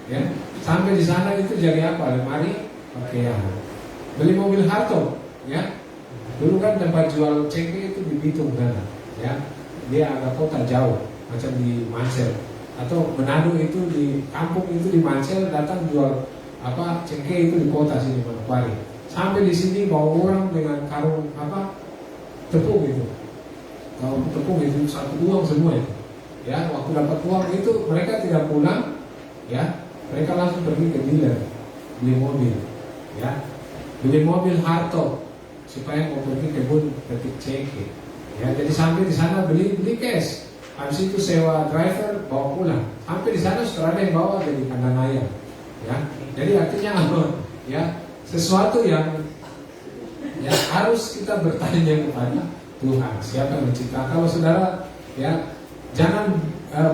ya, sampai di sana itu jadi apa? Lemari pakaian. Beli mobil Harto, ya, dulu kan tempat jual cengkeh itu di Bitung kan, ya, dia agak kota jauh, macam di Mancel. Atau Manado itu di kampung itu di Mancel, datang jual apa cengkeh itu di kota sini Manokwari. Sampai di sini bawa orang dengan karung apa tepung itu, karung tepung itu satu uang semua itu. Ya, waktu dapat uang itu mereka tidak pulang, ya, mereka langsung pergi ke dealer beli mobil, ya, beli mobil Harto supaya mau pergi kebun petik cengkeh. Ya, jadi sampai di sana beli cash. Habis itu sewa driver bawa pulang. Sampai di sana sudah ada yang bawa jadi kandang ayam. Ya, jadi artinya apa? Ya, sesuatu yang ya harus kita bertanya kepada Tuhan. Siapa yang menciptakan? Kalau saudara, ya, jangan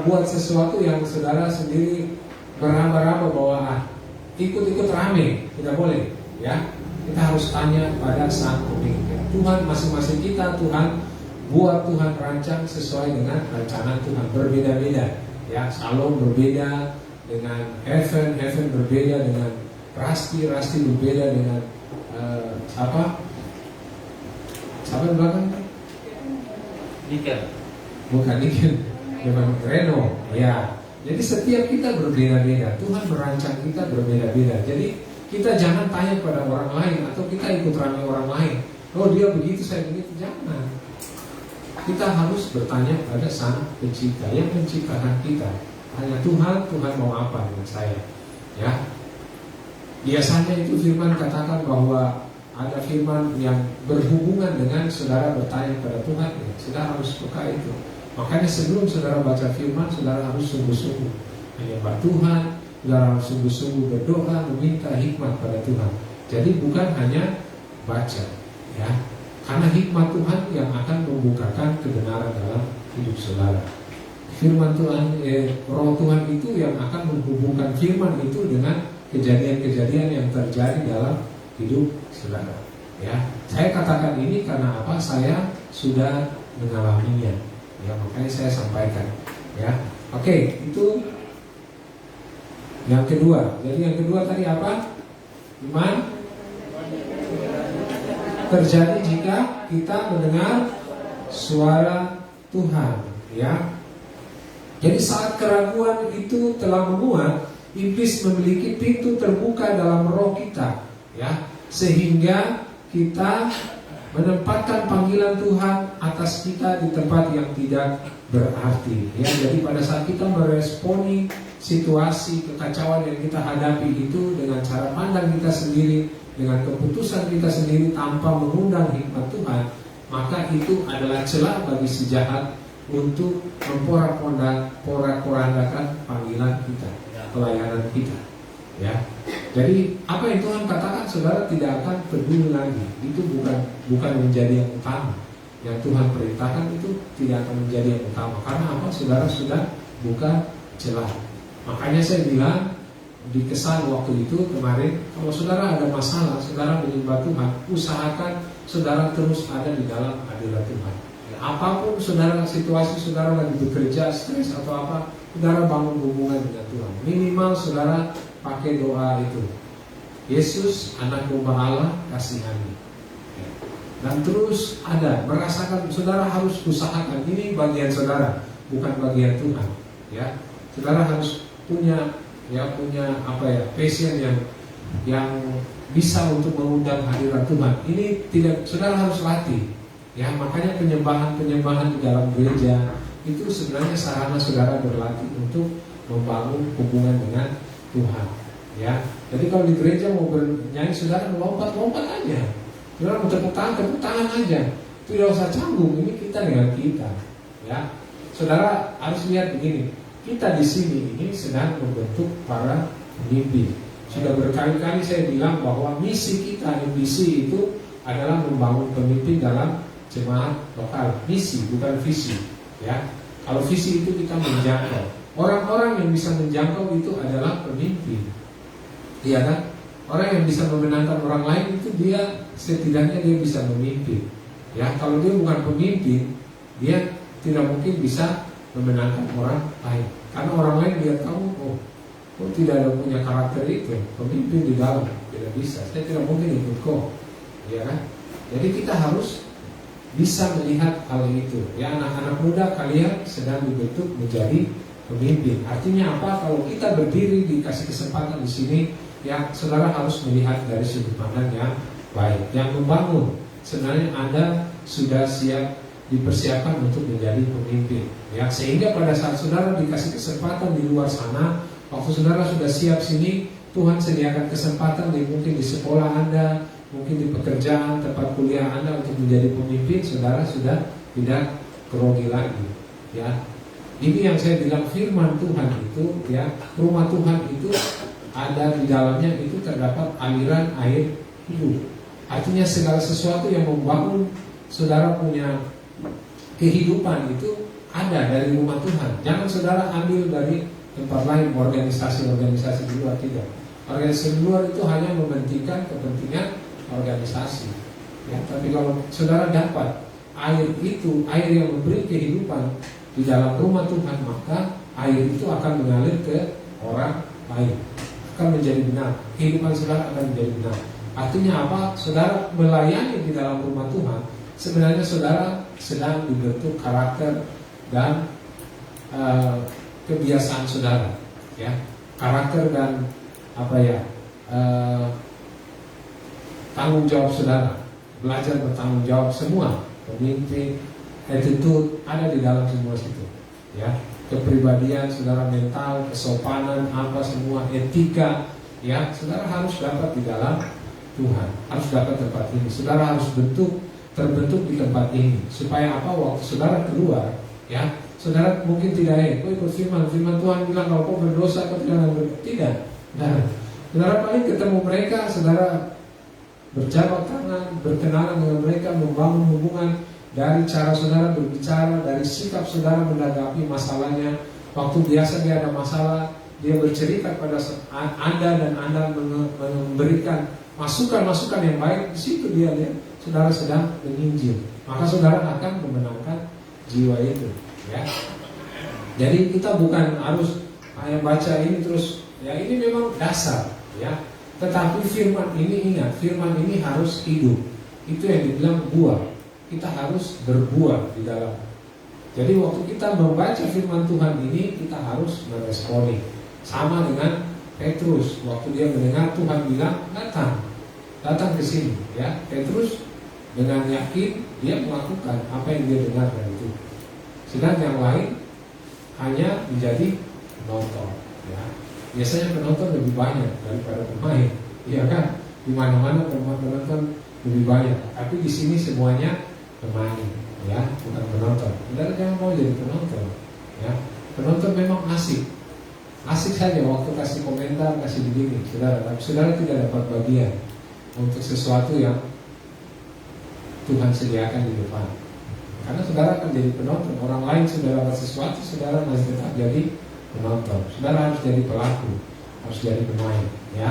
buat sesuatu yang saudara sendiri beraba-raba bahwa ikut-ikut rame, tidak boleh. Ya, kita harus tanya pada Sang Pemilik. Tuhan masing-masing kita, Tuhan buat, Tuhan rancang sesuai dengan rencana Tuhan, berbeda-beda. Ya, Shalom berbeda dengan Heaven berbeda dengan Rasti berbeda dengan siapa yang belakang? Nikel. Bukan Nikel, memang Reno. Ya, jadi setiap kita berbeda-beda. Tuhan merancang kita berbeda-beda. Jadi kita jangan tanya pada orang lain atau kita ikut ramai orang lain. Oh, dia begitu, saya begitu. Jangan. Kita harus bertanya pada Sang Pencipta yang menciptakan kita. Tanya Tuhan mau apa dengan saya? Ya. Biasanya itu firman katakan bahwa ada firman yang berhubungan dengan saudara bertanya pada Tuhan. Ya, saudara harus peka itu. Makanya sebelum saudara baca firman, saudara harus sungguh-sungguh menyembah Tuhan. Saudara harus sungguh-sungguh berdoa meminta hikmat pada Tuhan. Jadi bukan hanya baca, ya. Karena hikmat Tuhan yang akan membukakan kebenaran dalam hidup saudara. Firman Tuhan, Roh Tuhan itu yang akan menghubungkan firman itu dengan kejadian-kejadian yang terjadi dalam hidup saudara. Ya, saya katakan ini karena apa? Saya sudah mengalaminya. Ya, makanya saya sampaikan. Ya, oke, itu yang kedua. Jadi yang kedua tadi apa? Iman terjadi jika kita mendengar suara Tuhan, ya. Jadi saat keraguan itu telah menguat, iblis memiliki pintu terbuka dalam roh kita, ya, sehingga kita menempatkan panggilan Tuhan atas kita di tempat yang tidak berarti, ya. Jadi pada saat kita meresponi situasi kekacauan yang kita hadapi itu dengan cara pandang kita sendiri, dengan keputusan kita sendiri tanpa mengundang hikmat Tuhan, maka itu adalah celah bagi si jahat untuk memporak-porandakan panggilan kita, pelayanan kita. Ya, jadi apa yang Tuhan katakan, saudara tidak akan peduli lagi. Itu bukan menjadi yang utama. Yang Tuhan perintahkan itu tidak akan menjadi yang utama. Karena apa? Saudara sudah buka celah. Makanya saya bilang di kesan waktu itu kemarin, kalau saudara ada masalah, saudara menyembah Tuhan, usahakan saudara terus ada di dalam hadirat Tuhan. Apapun saudara, situasi saudara lagi bekerja, stres atau apa, saudara bangun hubungan dengan Tuhan. Minimal saudara pakai doa itu, Yesus anak domba Allah, kasihani. dan terus ada merasakan. Saudara harus usahakan, ini bagian saudara, bukan bagian Tuhan. Ya, saudara harus punya passion yang bisa untuk mengundang hadirat Tuhan. Ini tidak, saudara harus latih. Ya, makanya penyembahan di dalam gereja itu sebenarnya sarana saudara berlatih untuk membangun hubungan dengan Tuhan. Ya, jadi kalau di gereja mau bernyanyi, saudara melompat-lompat aja. Saudara mau tepuk tangan aja. Tidak usah canggung. Ini kita dengan kita. Ya, saudara harus lihat begini. Kita di sini ini sedang membentuk para pemimpin. Sudah berkali-kali saya bilang bahwa misi kita, MBC itu adalah membangun pemimpin dalam jemaat lokal. Misi, bukan visi. Ya, kalau visi itu kita menjangkau. Orang-orang yang bisa menjangkau itu adalah pemimpin. Iya kan? Orang yang bisa memenangkan orang lain itu dia setidaknya dia bisa memimpin. Ya, kalau dia bukan pemimpin, dia tidak mungkin bisa memenangkan orang lain. Karena orang lain lihat kamu, kok tidak ada punya karakter itu, pemimpin di dalam, tidak bisa. Saya tidak mungkin ikut kok, ya kan? Jadi kita harus bisa melihat hal itu. Ya, anak-anak muda kalian sedang dibentuk menjadi pemimpin. Artinya apa? Kalau kita berdiri dikasih kesempatan di sini, ya saudara harus melihat dari sudut pandang yang baik, yang membangun. Sebenarnya Anda sudah siap dipersiapkan untuk menjadi pemimpin. Ya, sehingga pada saat saudara dikasih kesempatan di luar sana, waktu saudara sudah siap sini, Tuhan sediakan kesempatan mungkin di sekolah Anda, mungkin di pekerjaan, tempat kuliah Anda untuk menjadi pemimpin, saudara sudah tidak grogi lagi. Ya, ini yang saya bilang firman Tuhan itu, ya, rumah Tuhan itu ada di dalamnya itu terdapat aliran air hidup. Artinya segala sesuatu yang membangun saudara punya kehidupan itu ada dari rumah Tuhan. Jangan saudara ambil dari tempat lain, organisasi di luar, tidak. Organisasi di luar itu hanya mementingkan kepentingan organisasi. Ya, tapi kalau saudara dapat air itu, air yang memberi kehidupan di dalam rumah Tuhan, maka air itu akan mengalir ke orang lain, akan menjadi benar. Kehidupan saudara akan menjadi benar. Artinya apa? Saudara melayani di dalam rumah Tuhan, sebenarnya saudara sedang dibentuk karakter dan kebiasaan saudara, ya, karakter dan tanggung jawab saudara, belajar bertanggung jawab semua, pemimpin, attitude ada di dalam semua situ, ya, kepribadian saudara, mental, kesopanan, apa semua, etika, ya, saudara harus dapat di dalam Tuhan, harus dapat tempat ini, saudara harus terbentuk di tempat ini, supaya apa? Waktu saudara keluar, ya, saudara mungkin tidak ikut firman Tuhan bilang kalau kau berdosa kau tidak. Nah, saudara paling ketemu mereka, saudara berjabat tangan, berkenalan dengan mereka, membangun hubungan dari cara saudara berbicara, dari sikap saudara menanggapi masalahnya. Waktu biasa dia ada masalah, dia bercerita pada Anda dan Anda memberikan masukan-masukan yang baik. Di situ dia lihat saudara sedang menginjil, maka saudara akan memenangkan jiwa itu, ya. Jadi kita bukan harus hanya baca ini terus, ya, ini memang dasar, ya. Tetapi firman ini, ingat, firman ini harus hidup. Itu yang dibilang buah. Kita harus berbuah di dalam. Jadi waktu kita membaca firman Tuhan ini, kita harus meresponi. Sama dengan Petrus, waktu dia mendengar Tuhan bilang datang ke sini, ya. Petrus dengan yakin dia melakukan apa yang dia dengar dari itu. Sedang yang lain hanya menjadi penonton, ya. Biasanya penonton lebih banyak daripada pemain, iya kan? Di mana-mana penonton lebih banyak. Tapi di sini semuanya pemain, ya, bukan penonton. Saudara jangan mau jadi penonton, ya. Penonton memang asik saja waktu kasih komentar, kasih begini, saudara. Tapi saudara tidak dapat bagian untuk sesuatu yang Tuhan sediakan di depan. Karena saudara akan jadi penonton. Orang lain saudara dapat sesuatu, saudara masih tetap jadi penonton. Saudara harus jadi pelaku, harus jadi pemain, ya.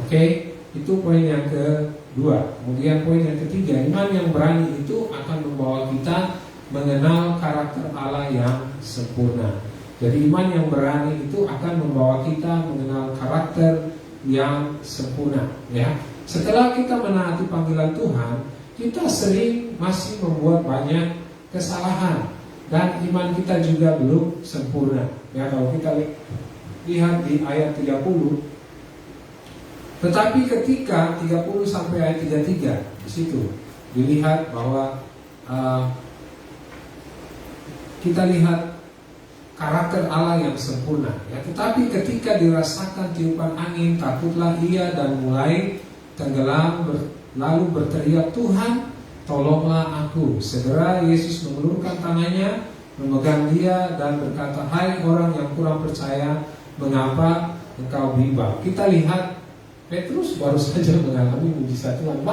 Oke, itu poin yang kedua. Kemudian poin yang ketiga, iman yang berani itu akan membawa kita mengenal karakter Allah yang sempurna. Jadi iman yang berani itu akan membawa kita mengenal karakter yang sempurna, ya. Setelah kita menaati panggilan Tuhan, kita sering masih membuat banyak kesalahan dan iman kita juga belum sempurna. Ya, kalau kita lihat di ayat 30, tetapi ketika 30 sampai ayat 33 di situ dilihat bahwa kita lihat karakter Allah yang sempurna. Ya, tetapi ketika dirasakan tiupan angin, takutlah ia dan mulai tenggelam, lalu berteriak, Tuhan, tolonglah aku. Segera Yesus mengulurkan tangannya, memegang dia dan berkata, hai orang yang kurang percaya, mengapa engkau bimbang? Kita lihat Petrus baru saja mengalami mujizat Tuhan,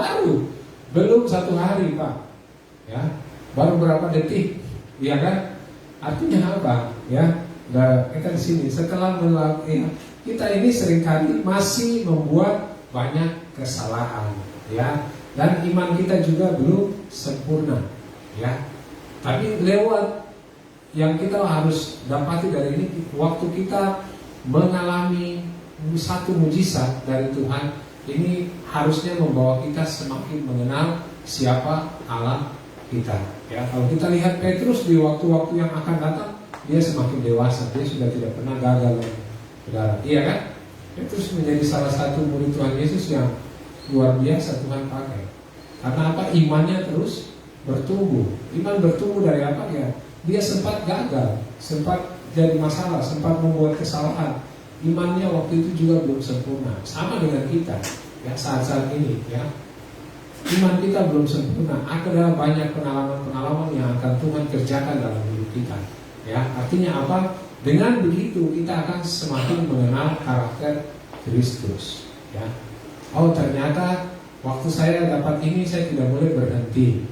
belum 1 hari Pak, ya, baru berapa detik, ya kan? Artinya apa? Ya, kita di sini setelah melakukan kita ini seringkali masih membuat banyak kesalahan, ya, dan iman kita juga belum sempurna, ya. Tapi lewat yang kita harus dapati dari ini, waktu kita mengalami satu mujizat dari Tuhan, ini harusnya membawa kita semakin mengenal siapa Allah kita. Ya, kalau kita lihat Petrus di waktu-waktu yang akan datang, dia semakin dewasa, dia sudah tidak pernah gagal, saudara. Iya kan? Petrus menjadi salah satu murid Tuhan Yesus yang luar biasa Tuhan pakai. Karena apa? Imannya terus bertumbuh. Iman bertumbuh dari apa ya? Dia sempat gagal, sempat jadi masalah, sempat membuat kesalahan. Imannya waktu itu juga belum sempurna. Sama dengan kita, ya, saat-saat ini, ya. Iman kita belum sempurna. Ada banyak pengalaman-pengalaman yang akan Tuhan kerjakan dalam hidup kita. Ya, artinya apa? Dengan begitu kita akan semakin mengenal karakter Kristus. Ya. Oh, ternyata waktu saya dapat ini saya tidak boleh berhenti.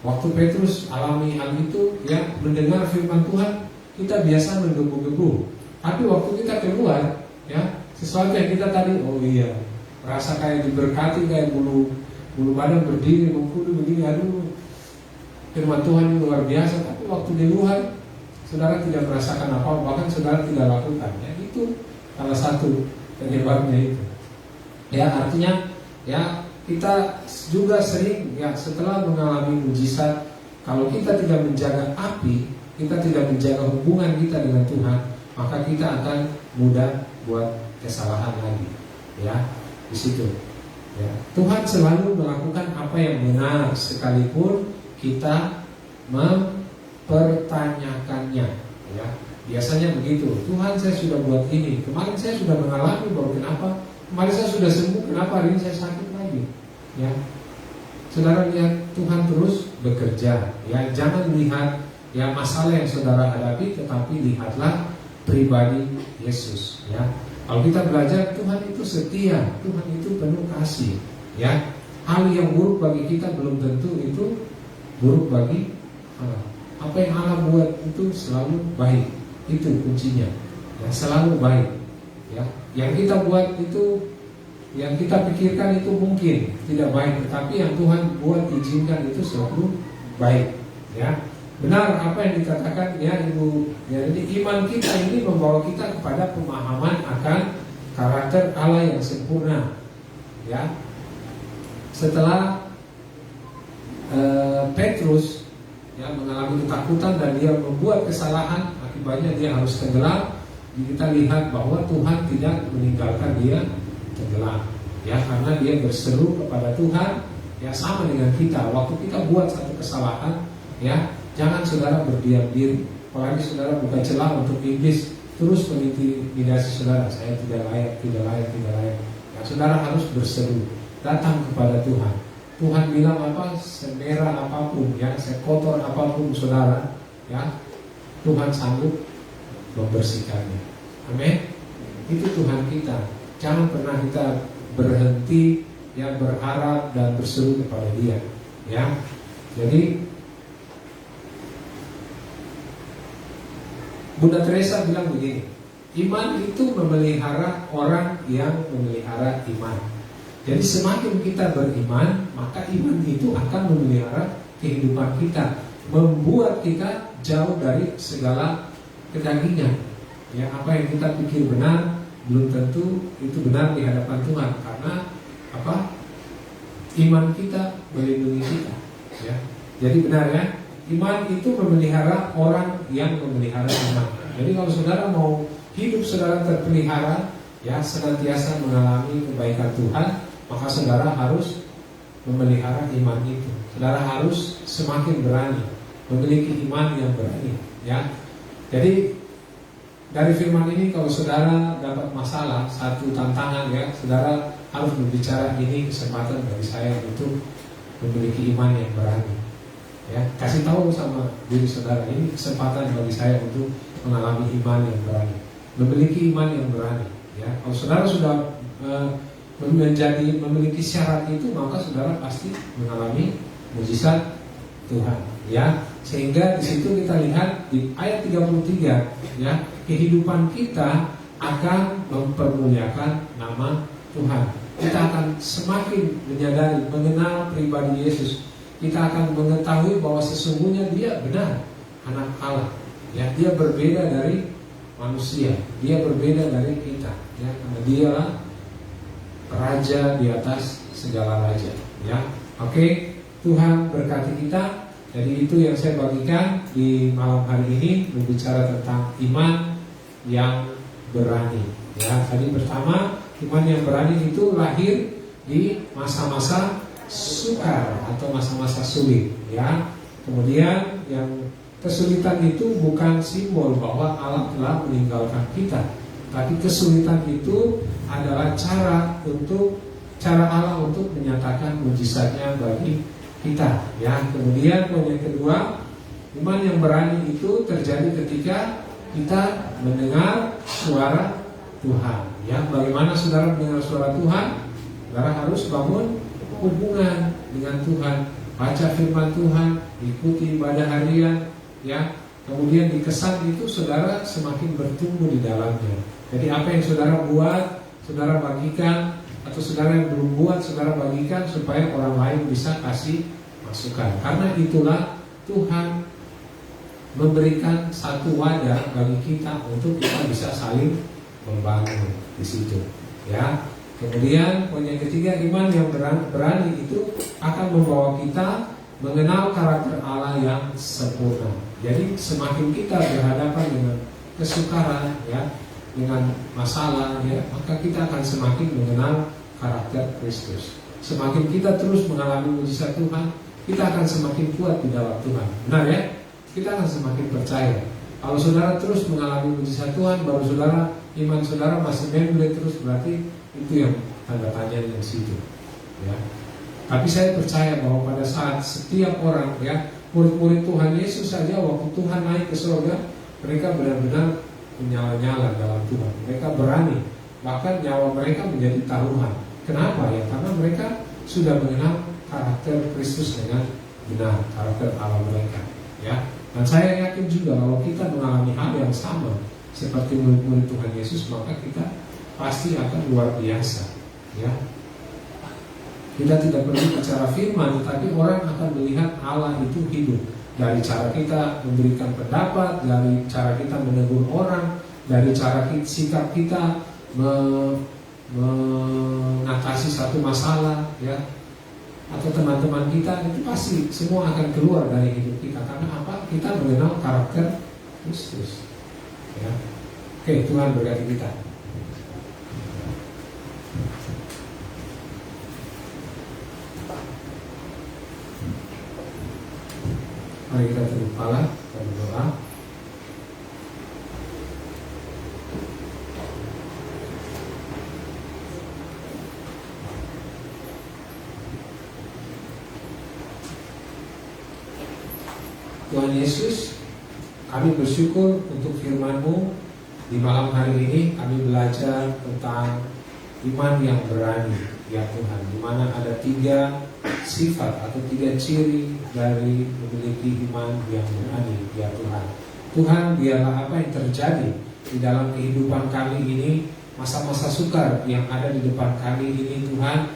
Waktu Petrus alami hal itu, ya, mendengar firman Tuhan, kita biasa menggebu-gebu. Tapi waktu kita keluar, ya, sesuatu yang kita tadi, oh iya, rasa kayak diberkati, kayak bulu badan berdiri, mengkudu begini, aduh, firman Tuhan luar biasa. Tapi waktu di luar, saudara tidak merasakan apa, bahkan saudara tidak lakukan. Ya, itu salah satu penyebabnya itu. Ya, artinya, ya, kita juga sering, ya, setelah mengalami mujizat, kalau kita tidak menjaga api, kita tidak menjaga hubungan kita dengan Tuhan, maka kita akan mudah buat kesalahan lagi. Ya, di situ. Ya, Tuhan selalu melakukan apa yang benar sekalipun kita mempertanyakannya. Ya, biasanya begitu. Tuhan, saya sudah buat ini. Kemarin saya sudah mengalami, bahwa kenapa? Kemarin saya sudah sembuh, kenapa hari ini saya sakit lagi? Ya, saudara lihat Tuhan terus bekerja. Ya, jangan lihat ya masalah yang saudara hadapi, tetapi lihatlah pribadi Yesus. Ya. Kalau kita belajar, Tuhan itu setia, Tuhan itu penuh kasih. Ya, hal yang buruk bagi kita belum tentu itu buruk bagi Allah. Apa yang Allah buat itu selalu baik. Itu kuncinya. Ya, selalu baik. Ya, yang kita buat itu, yang kita pikirkan itu mungkin tidak baik, tetapi yang Tuhan buat izinkan itu selalu baik. Ya, benar apa yang dikatakan, ya Ibu. Ya, jadi iman kita ini membawa kita kepada pemahaman akan karakter Allah yang sempurna. Ya, setelah Petrus, ya, mengalami ketakutan dan dia membuat kesalahan, akibatnya dia harus tenggelam. Kita lihat bahwa Tuhan tidak meninggalkan dia tenggelam. Ya, karena dia berseru kepada Tuhan. Ya, sama dengan kita. Waktu kita buat satu kesalahan, ya, jangan saudara berdiam diri. Apalagi saudara buka celah untuk iblis terus mengintimidasi saudara. Saya tidak layak, tidak layak, tidak layak. Ya, saudara harus berseru, datang kepada Tuhan. Tuhan bilang apa? Semerah apapun, ya, sekotor apapun saudara, ya, Tuhan sanggup membersihkannya. Amin. Itu Tuhan kita. Jangan pernah kita berhenti, ya, berharap dan berseru kepada Dia. Ya, jadi Bunda Teresa bilang begini, iman itu memelihara orang yang memelihara iman. Jadi semakin kita beriman, maka iman itu akan memelihara kehidupan kita, membuat kita jauh dari segala kedagingan. Ya, apa yang kita pikir benar belum tentu itu benar di hadapan Tuhan. Karena apa? iman kita melindungi kita. Ya. Jadi benar ya, iman itu memelihara orang yang memelihara iman. Jadi kalau saudara mau hidup saudara terpelihara, ya senantiasa mengalami kebaikan Tuhan, maka saudara harus memelihara iman itu. Saudara harus semakin berani, memiliki iman yang berani. Ya, jadi dari firman ini kalau saudara dapat masalah, satu tantangan ya, saudara harus berbicara, ini kesempatan bagi saya untuk memiliki iman yang berani. Ya, kasih tahu sama diri saudara, ini kesempatan bagi saya untuk mengalami iman yang berani, memiliki iman yang berani. Ya, kalau saudara sudah memiliki syarat itu, maka saudara pasti mengalami mujizat Tuhan. Ya, sehingga di situ kita lihat di ayat 33, ya, kehidupan kita akan mempermuliakan nama Tuhan. Kita akan semakin menyadari, mengenal pribadi Yesus. Kita akan mengetahui bahwa sesungguhnya Dia benar anak Allah. Ya, Dia berbeda dari manusia. Dia berbeda dari kita. Ya, karena Dialah Raja di atas segala raja. Ya, oke. Tuhan berkati kita. Jadi itu yang saya bagikan di malam hari ini, berbicara tentang iman yang berani. Ya, tadi pertama, iman yang berani itu lahir di masa-masa sukar atau masa-masa sulit. Ya, kemudian yang kesulitan itu bukan simbol bahwa Allah telah meninggalkan kita, tapi kesulitan itu adalah cara Allah untuk menyatakan mujizatnya bagi kita. Ya, kemudian poin yang kedua, iman yang berani itu terjadi ketika kita mendengar suara Tuhan. Ya, bagaimana saudara mendengar suara Tuhan? Saudara harus bangun hubungan dengan Tuhan, baca firman Tuhan, ikuti ibadah harian. Ya, kemudian dikesan itu saudara semakin bertumbuh di dalamnya. Jadi apa yang saudara buat, saudara bagikan, atau saudara yang belum buat, saudara bagikan supaya orang lain bisa kasih masukan. Karena itulah Tuhan memberikan satu wadah bagi kita untuk kita bisa saling membangun di situ. Ya. Kemudian poin yang ketiga, iman yang berani itu akan membawa kita mengenal karakter Allah yang sempurna. Jadi semakin kita berhadapan dengan kesukaran, ya, dengan masalah, ya, maka kita akan semakin mengenal karakter Kristus. Semakin kita terus mengalami mujizat Tuhan, kita akan semakin kuat di dalam Tuhan. Benar ya? Kita akan semakin percaya. Kalau saudara terus mengalami mujizat Tuhan, baru saudara, iman saudara masih memble terus, berarti itu yang tanda tanya di situ. Ya. Tapi saya percaya bahwa pada saat setiap orang, ya, murid-murid Tuhan Yesus saja waktu Tuhan naik ke surga, mereka benar-benar menyala-nyala dalam Tuhan. Mereka berani, bahkan nyawa mereka menjadi taruhan. Kenapa ya? Karena mereka sudah mengenal karakter Kristus dengan benar, karakter Allah mereka. Ya. Dan saya yakin juga kalau kita mengalami hal yang sama seperti murid-murid Tuhan Yesus, maka kita pasti akan luar biasa. Ya. Kita tidak perlu bicara firman, tetapi orang akan melihat Allah itu hidup. Dari cara kita memberikan pendapat, dari cara kita menegur orang, dari cara sikap kita mengatasi satu masalah, ya, atau teman-teman kita, itu pasti semua akan keluar dari hidup kita. Karena apa? Kita mengenal karakter Kristus. Ya. Oke, Tuhan berkati kita. Mari kita tunduk kepala dan berdoa. Tuhan Yesus, kami bersyukur untuk firman-Mu. Di malam hari ini kami belajar tentang iman yang berani, ya Tuhan, di mana ada 3 sifat atau 3 ciri dari memiliki iman yang berani, ya Tuhan. Tuhan, biarlah apa yang terjadi di dalam kehidupan kami ini, masa-masa sukar yang ada di depan kami ini, Tuhan,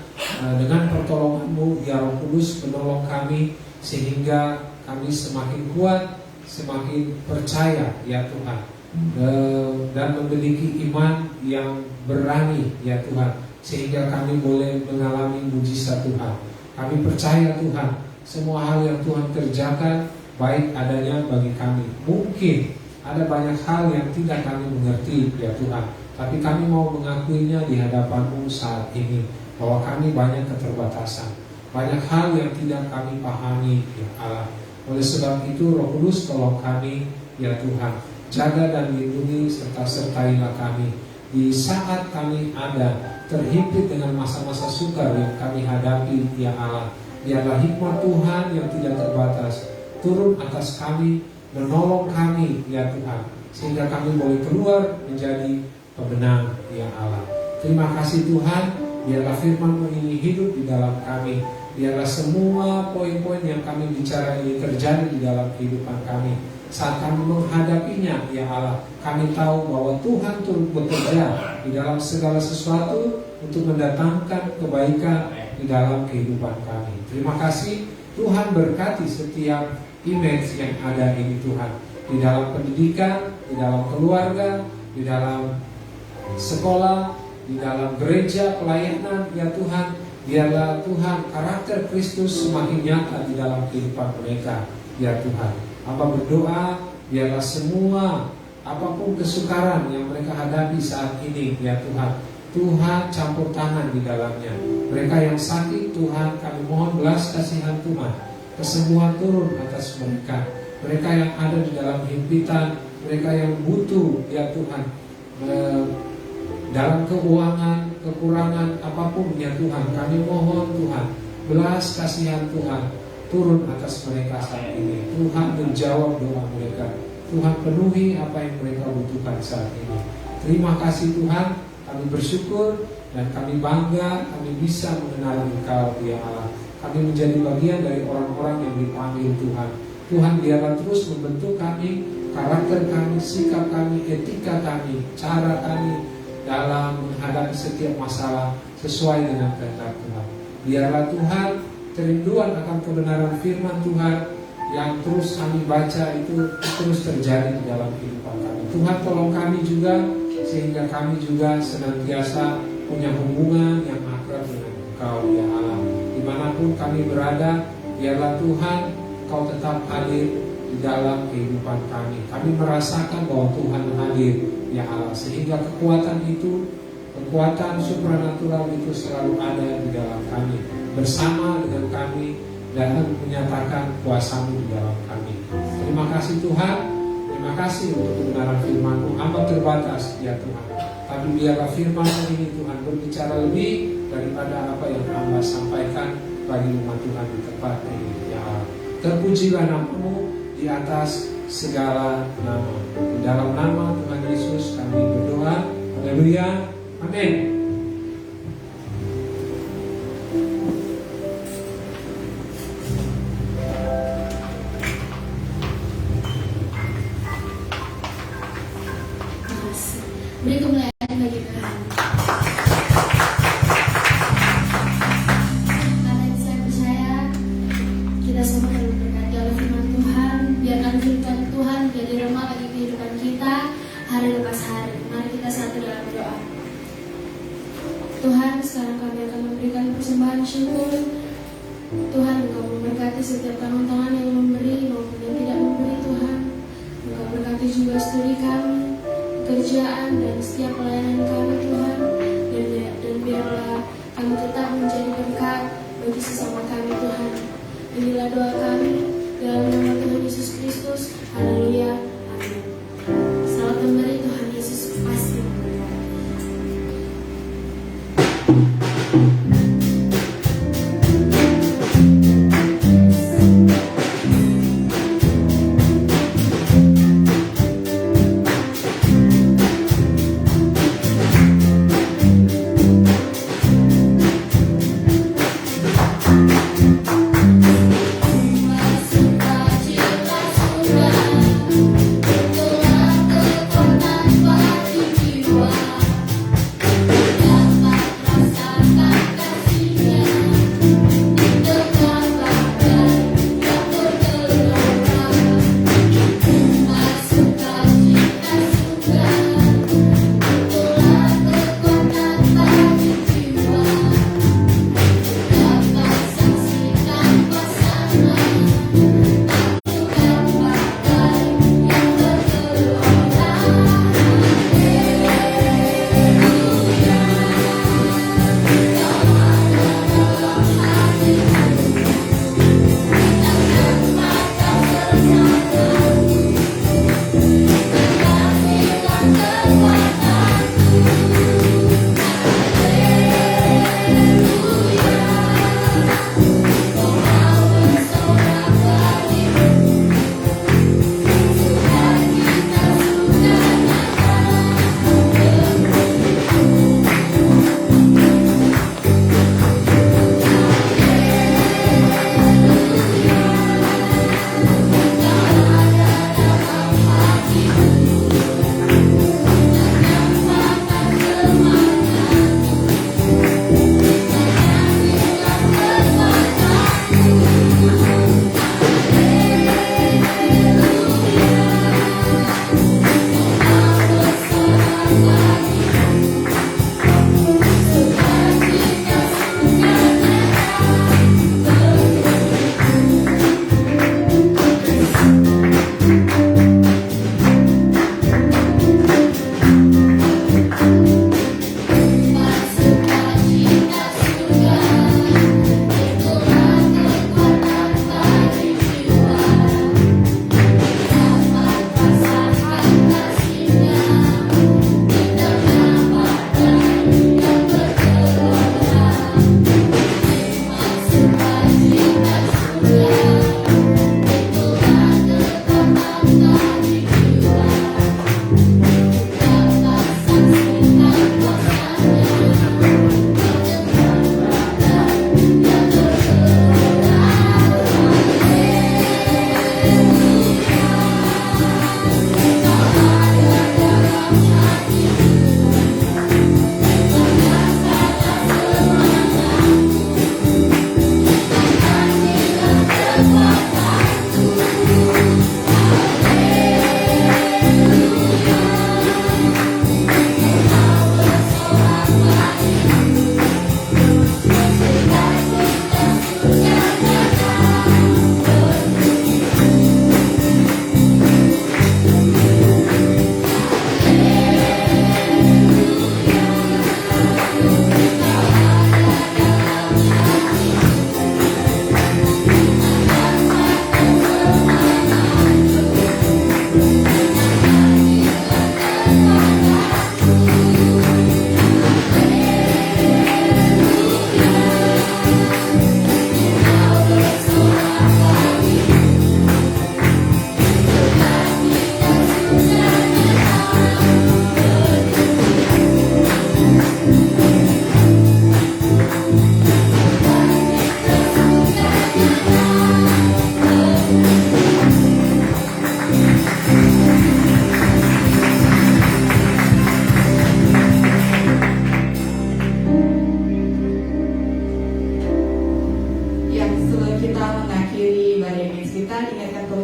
dengan pertolongan-Mu, ya Roh Kudus, menolong kami sehingga kami semakin kuat, semakin percaya, ya Tuhan, dan memiliki iman yang berani, ya Tuhan, sehingga kami boleh mengalami mujizat Tuhan. Kami percaya Tuhan, semua hal yang Tuhan kerjakan baik adanya bagi kami. Mungkin ada banyak hal yang tidak kami mengerti ya Tuhan, tapi kami mau mengakuinya di hadapan-Mu saat ini, bahwa kami banyak keterbatasan, banyak hal yang tidak kami pahami ya Allah. Oleh sebab itu Roh Kudus tolong kami ya Tuhan, jaga dan lindungi serta sertailah kami di saat kami ada terhimpit dengan masa-masa sukar yang kami hadapi ya Allah. Biarlah hikmat Tuhan yang tidak terbatas turun atas kami, menolong kami ya Tuhan, sehingga kami boleh keluar menjadi pemenang ya Allah. Terima kasih Tuhan, biarlah firman-Mu ini hidup di dalam kami. Biarlah semua poin-poin yang kami bicara ini terjadi di dalam kehidupan kami. Saat kami menghadapinya ya Allah, kami tahu bahwa Tuhan turut bekerja di dalam segala sesuatu untuk mendatangkan kebaikan di dalam kehidupan kami. Terima kasih Tuhan, berkati setiap image yang ada ini Tuhan, di dalam pendidikan, di dalam keluarga, di dalam sekolah, di dalam gereja pelayanan ya Tuhan. Biarlah Tuhan karakter Kristus semakin nyata di dalam kehidupan mereka ya Tuhan. Hamba berdoa biarlah semua apapun kesukaran yang mereka hadapi saat ini ya Tuhan, Tuhan campur tangan di dalamnya. Mereka yang sakit Tuhan, kami mohon belas kasihan Tuhan, kesembuhan turun atas mereka. Mereka yang ada di dalam himpitan, mereka yang butuh ya Tuhan, dalam keuangan, kekurangan apapun ya Tuhan, kami mohon Tuhan, belas kasihan Tuhan turun atas mereka saat ini. Tuhan menjawab doa mereka, Tuhan penuhi apa yang mereka butuhkan saat ini. Terima kasih Tuhan, kami bersyukur dan kami bangga kami bisa mengenal Engkau ya Allah. Kami menjadi bagian dari orang-orang yang dipanggil Tuhan. Tuhan biarlah terus membentuk kami, karakter kami, sikap kami, etika kami, cara kami dalam menghadapi setiap masalah sesuai dengan kehendak Tuhan. Biarlah Tuhan kerinduan akan kebenaran firman Tuhan yang terus kami baca itu terus terjadi di dalam kehidupan kami. Tuhan tolong kami juga sehingga kami juga senantiasa punya hubungan yang akrab dengan Engkau ya Allah. Dimanapun kami berada, biarlah Tuhan Engkau tetap hadir di dalam kehidupan kami. Kami merasakan bahwa Tuhan hadir ya Allah, sehingga kekuatan itu, kekuatan supranatural itu selalu ada di dalam kami, bersama dengan kami dan menyatakan kuasa-Mu di dalam kami. Terima kasih Tuhan, terima kasih untuk kebenaran firman-Mu. Hamba terbatas ya Tuhan, tapi biarlah firman-Mu ini Tuhan berbicara lebih daripada apa yang hamba sampaikan bagi umat Tuhan di tempat ini ya Allah. Terpujilah nama-Mu di atas segala nama. Di dalam nama Tuhan Yesus kami berdoa. Haleluya. Amin. Beri kemuliaan bagi Tuhan. Karena itu saya percaya kita semua akan diberkati oleh firman Tuhan. Biarkan firman Tuhan jadi remah bagi kehidupan kita hari lepas hari. Mari kita satu dalam doa. Tuhan, sekarang kami akan memberikan persembahan syukur. Tuhan, Engkau memberkati setiap tangan-tangan yang memberi maupun yang tidak memberi. Tuhan, Engkau berkati juga studi kami, kerjaan dan setiap pelayanan kami Tuhan, dan biarlah kami tetap menjadi berkat bagi sesama kami Tuhan. Inilah doa kami dalam nama Tuhan Yesus Kristus. Haleluya. Amin. Selamat memberi. Tuhan Yesus pasti memberkati. Suka, cita, suka.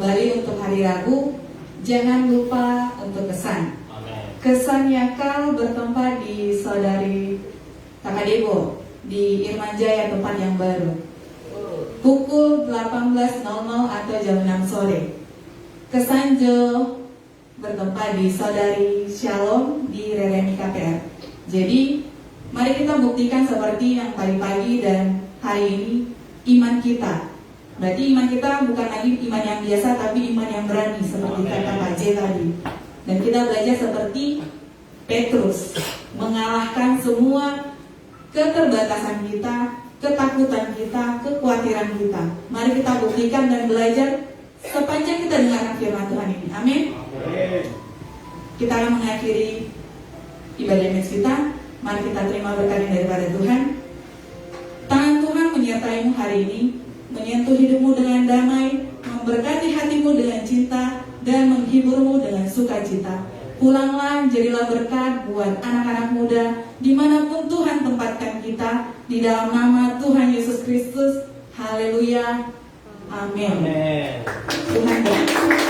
kembali untuk hari Rabu. Jangan lupa untuk kesan. Kesan Yakal bertempat di Saudari Takadebo di Irman Jaya, tempat yang baru. Pukul 18.00 atau jam 6 sore. Kesanjo bertempat di Saudari Shalom di Rereni KPR. Jadi mari kita buktikan seperti yang pagi-pagi dan hari ini, iman kita. Berarti iman kita bukan lagi iman yang biasa, tapi iman yang berani seperti kata Pak J tadi. Dan kita belajar seperti Petrus, mengalahkan semua keterbatasan kita, ketakutan kita, kekhawatiran kita. Mari kita buktikan dan belajar sepanjang kita dengarkan firman Tuhan ini. Amin. Kita akan mengakhiri ibadah image kita. Mari kita terima berkat daripada Tuhan. Tangan Tuhan menyertaimu hari ini, menyentuh hidupmu dengan damai, memberkati hatimu dengan cinta, dan menghiburmu dengan sukacita. Pulanglah, jadilah berkat buat anak-anak muda dimanapun Tuhan tempatkan kita, di dalam nama Tuhan Yesus Kristus. Haleluya. Amin. Tuhan berkati.